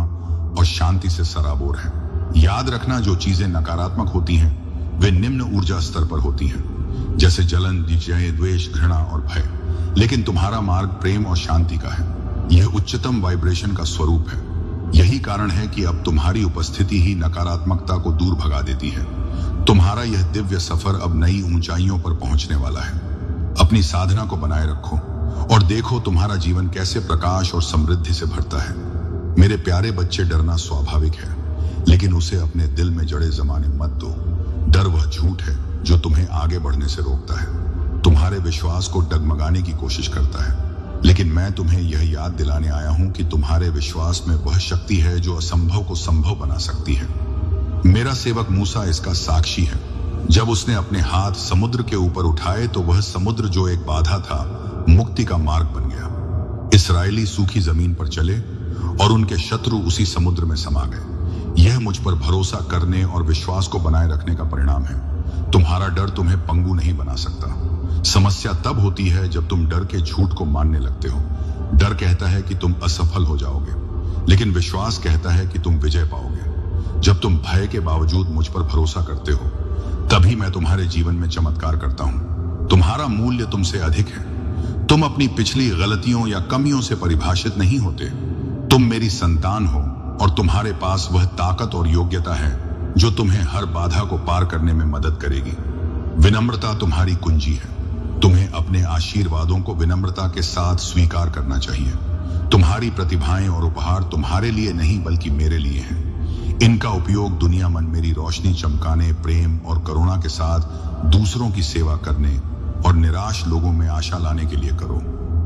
S1: और शांति से सराबोर है। याद रखना, जो चीजें नकारात्मक होती हैं वे निम्न ऊर्जा स्तर पर होती हैं, जैसे जलन, विजय, द्वेष, घृणा और भय। लेकिन तुम्हारा मार्ग प्रेम और शांति का है। यह उच्चतम वाइब्रेशन का स्वरूप है। यही कारण है कि अब तुम्हारी उपस्थिति ही नकारात्मकता को दूर भगा देती है। तुम्हारा यह दिव्य सफर अब नई ऊंचाइयों पर पहुंचने वाला है। अपनी साधना को बनाए रखो और देखो तुम्हारा जीवन कैसे प्रकाश और समृद्धि से भरता है। मेरे प्यारे बच्चे, डरना स्वाभाविक है, लेकिन उसे अपने दिल में जड़े जमाने मत दो। डर वह झूठ है जो तुम्हें आगे बढ़ने से रोकता है, तुम्हारे विश्वास को डगमगाने की कोशिश करता है। लेकिन मैं तुम्हें यह याद दिलाने आया हूं कि तुम्हारे विश्वास में वह शक्ति है जो असंभव को संभव बना सकती है। मेरा सेवक मूसा इसका साक्षी है। जब उसने अपने हाथ समुद्र के ऊपर उठाए तो वह समुद्र, जो एक बाधा था, मुक्ति का मार्ग बन गया। इस्राएली सूखी जमीन पर चले और उनके शत्रु उसी समुद्र में समा गए। यह मुझ पर भरोसा करने और विश्वास को बनाए रखने का परिणाम है। तुम्हारा डर तुम्हें पंगु नहीं बना सकता। समस्या तब होती है जब तुम डर के झूठ को मानने लगते हो। डर कहता है कि तुम असफल हो जाओगे, लेकिन विश्वास कहता है कि तुम विजय पाओगे। जब तुम भय के बावजूद मुझ पर भरोसा करते हो, तभी मैं तुम्हारे जीवन में चमत्कार करता हूं। तुम्हारा मूल्य तुमसे अधिक है। तुम अपनी पिछली गलतियों या कमियों से परिभाषित नहीं होते। तुम मेरी संतान हो और तुम्हारे पास वह ताकत और योग्यता है जो तुम्हें हर बाधा को पार करने में मदद करेगी। विनम्रता तुम्हारी कुंजी है। तुम्हें अपने आशीर्वादों को विनम्रता के साथ स्वीकार करना चाहिए। तुम्हारी प्रतिभाएं और उपहार तुम्हारे लिए नहीं बल्कि मेरे लिए हैं। इनका उपयोग दुनिया मन मेरी रोशनी चमकाने, प्रेम और करुणा के साथ दूसरों की सेवा करने और निराश लोगों में आशा लाने के लिए करो।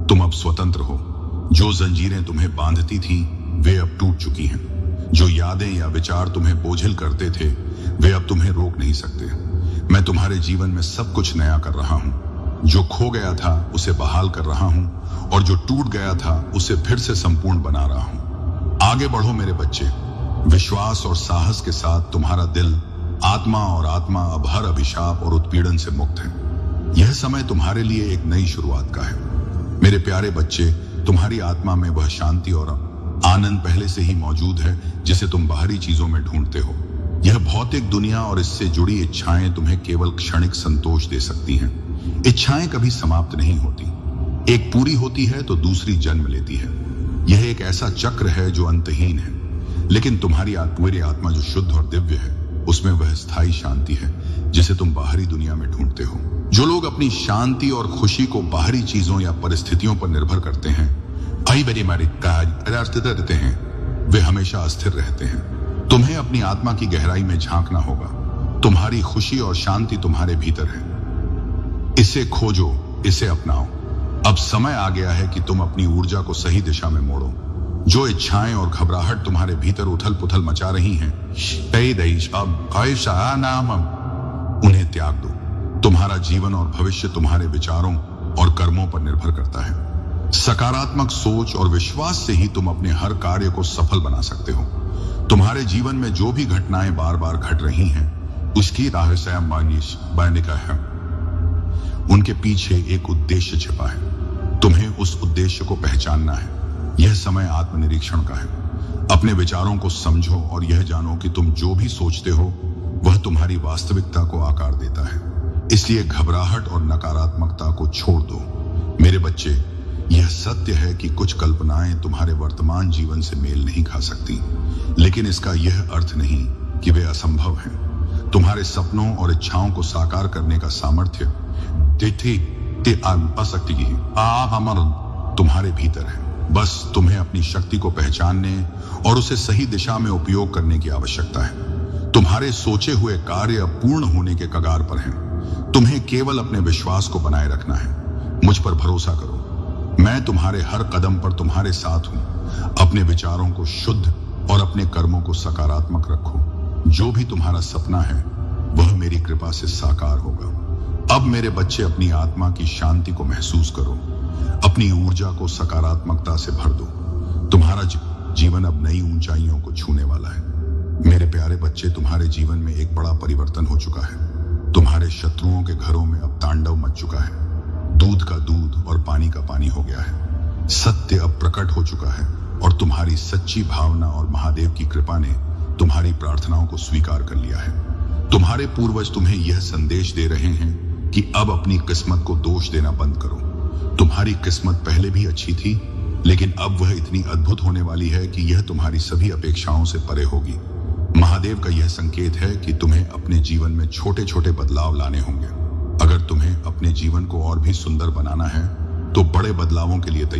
S1: तुम अब स्वतंत्र हो। जो जंजीरें तुम्हें बांधती थी वे अब टूट चुकी हैं। जो यादें या विचार तुम्हें बोझिल करते थे वे अब तुम्हें रोक नहीं सकते। मैं तुम्हारे जीवन में सब कुछ नया कर रहा हूं। जो खो गया था उसे बहाल कर रहा हूं और जो टूट गया था उसे फिर से संपूर्ण बना रहा हूं। आगे बढ़ो मेरे बच्चे। विश्वास और साहस के साथ तुम्हारा दिल, आत्मा अब हर अभिशाप और उत्पीड़न से मुक्त है। यह समय तुम्हारे लिए एक नई शुरुआत का है। मेरे प्यारे बच्चे, तुम्हारी आत्मा में वह शांति और आनंद पहले से ही मौजूद है जिसे तुम बाहरी चीजों में ढूंढते हो। यह भौतिक दुनिया और इससे जुड़ी इच्छाएं तुम्हें केवल क्षणिक संतोष दे सकती हैं। इच्छाएं कभी समाप्त नहीं होती। एक पूरी होती है तो दूसरी जन्म लेती है। यह एक ऐसा चक्र है जो अंतहीन है, लेकिन तुम्हारी मेरी आत्मा जो शुद्ध और दिव्य है उसमें वह स्थायी शांति है जिसे तुम बाहरी दुनिया में ढूंढते हो। जो लोग अपनी शांति और खुशी को बाहरी चीजों या परिस्थितियों पर निर्भर करते हैं, रहते हैं, वे हमेशा अस्थिर रहते हैं। तुम्हें अपनी आत्मा की गहराई में झांकना होगा। तुम्हारी खुशी और शांति तुम्हारे भीतर है। इसे खोजो, इसे अपनाओ। अब समय आ गया है कि तुम अपनी ऊर्जा को सही दिशा में मोड़ो। जो इच्छाएं और घबराहट तुम्हारे भीतर उथल पुथल मचा रही हैं, उन्हें त्याग दो। तुम्हारा जीवन और भविष्य तुम्हारे विचारों और कर्मों पर निर्भर करता है। सकारात्मक सोच और विश्वास से ही तुम अपने हर कार्य को सफल बना सकते हो। तुम्हारे जीवन में जो भी घटनाएं बार बार घट रही हैं, उसकी रहस्य बनने का है। उनके पीछे एक उद्देश्य छिपा है। तुम्हें उस उद्देश्य को पहचानना है। यह समय आत्मनिरीक्षण का है। अपने विचारों को समझो और यह जानो कि तुम जो भी सोचते हो वह तुम्हारी वास्तविकता को आकार देता है। इसलिए घबराहट और नकारात्मकता को छोड़ दो। मेरे बच्चे, यह सत्य है कि कुछ कल्पनाएं तुम्हारे वर्तमान जीवन से मेल नहीं खा सकती, लेकिन इसका यह अर्थ नहीं कि वे असंभव हैं। तुम्हारे सपनों और इच्छाओं को साकार करने का सामर्थ्य तुम्हारे भीतर है। बस तुम्हें अपनी शक्ति को पहचानने और उसे सही दिशा में उपयोग करने की आवश्यकता है। तुम्हारे सोचे हुए कार्य पूर्ण होने के कगार पर हैं। तुम्हें केवल अपने विश्वास को बनाए रखना है। मुझ पर भरोसा करो। मैं तुम्हारे हर कदम पर तुम्हारे साथ हूं। अपने विचारों को शुद्ध और अपने कर्मों को सकारात्मक रखो। जो भी तुम्हारा सपना है वह मेरी कृपा से साकार होगा। अब मेरे बच्चे, अपनी आत्मा की शांति को महसूस करो। अपनी ऊर्जा को सकारात्मकता से भर दो। तुम्हारा जीवन अब नई ऊंचाइयों को छूने वाला है। मेरे प्यारे बच्चे, तुम्हारे जीवन में एक बड़ा परिवर्तन हो चुका है। तुम्हारे शत्रुओं के घरों में अब तांडव मच चुका है। दूध का दूध और पानी का पानी हो गया है। सत्य अब प्रकट हो चुका है और तुम्हारी सच्ची भावना और महादेव की कृपा ने तुम्हारी प्रार्थनाओं को स्वीकार कर लिया है। तुम्हारे पूर्वज तुम्हें यह संदेश दे रहे हैं कि अब अपनी किस्मत को दोष देना बंद करो। तुम्हारी किस्मत पहले भी अच्छी थी, लेकिन अब वह इतनी अद्भुत होने वाली है कि यह तुम्हारी सभी अपेक्षाओं से परे होगी। महादेव का यह संकेत है कि तुम्हें अपने जीवन में छोटे छोटे बदलाव लाने होंगे। अगर तुम्हें अपने जीवन को और भी सुंदर बनाना है तो बड़े बदलावों के लिए तैयार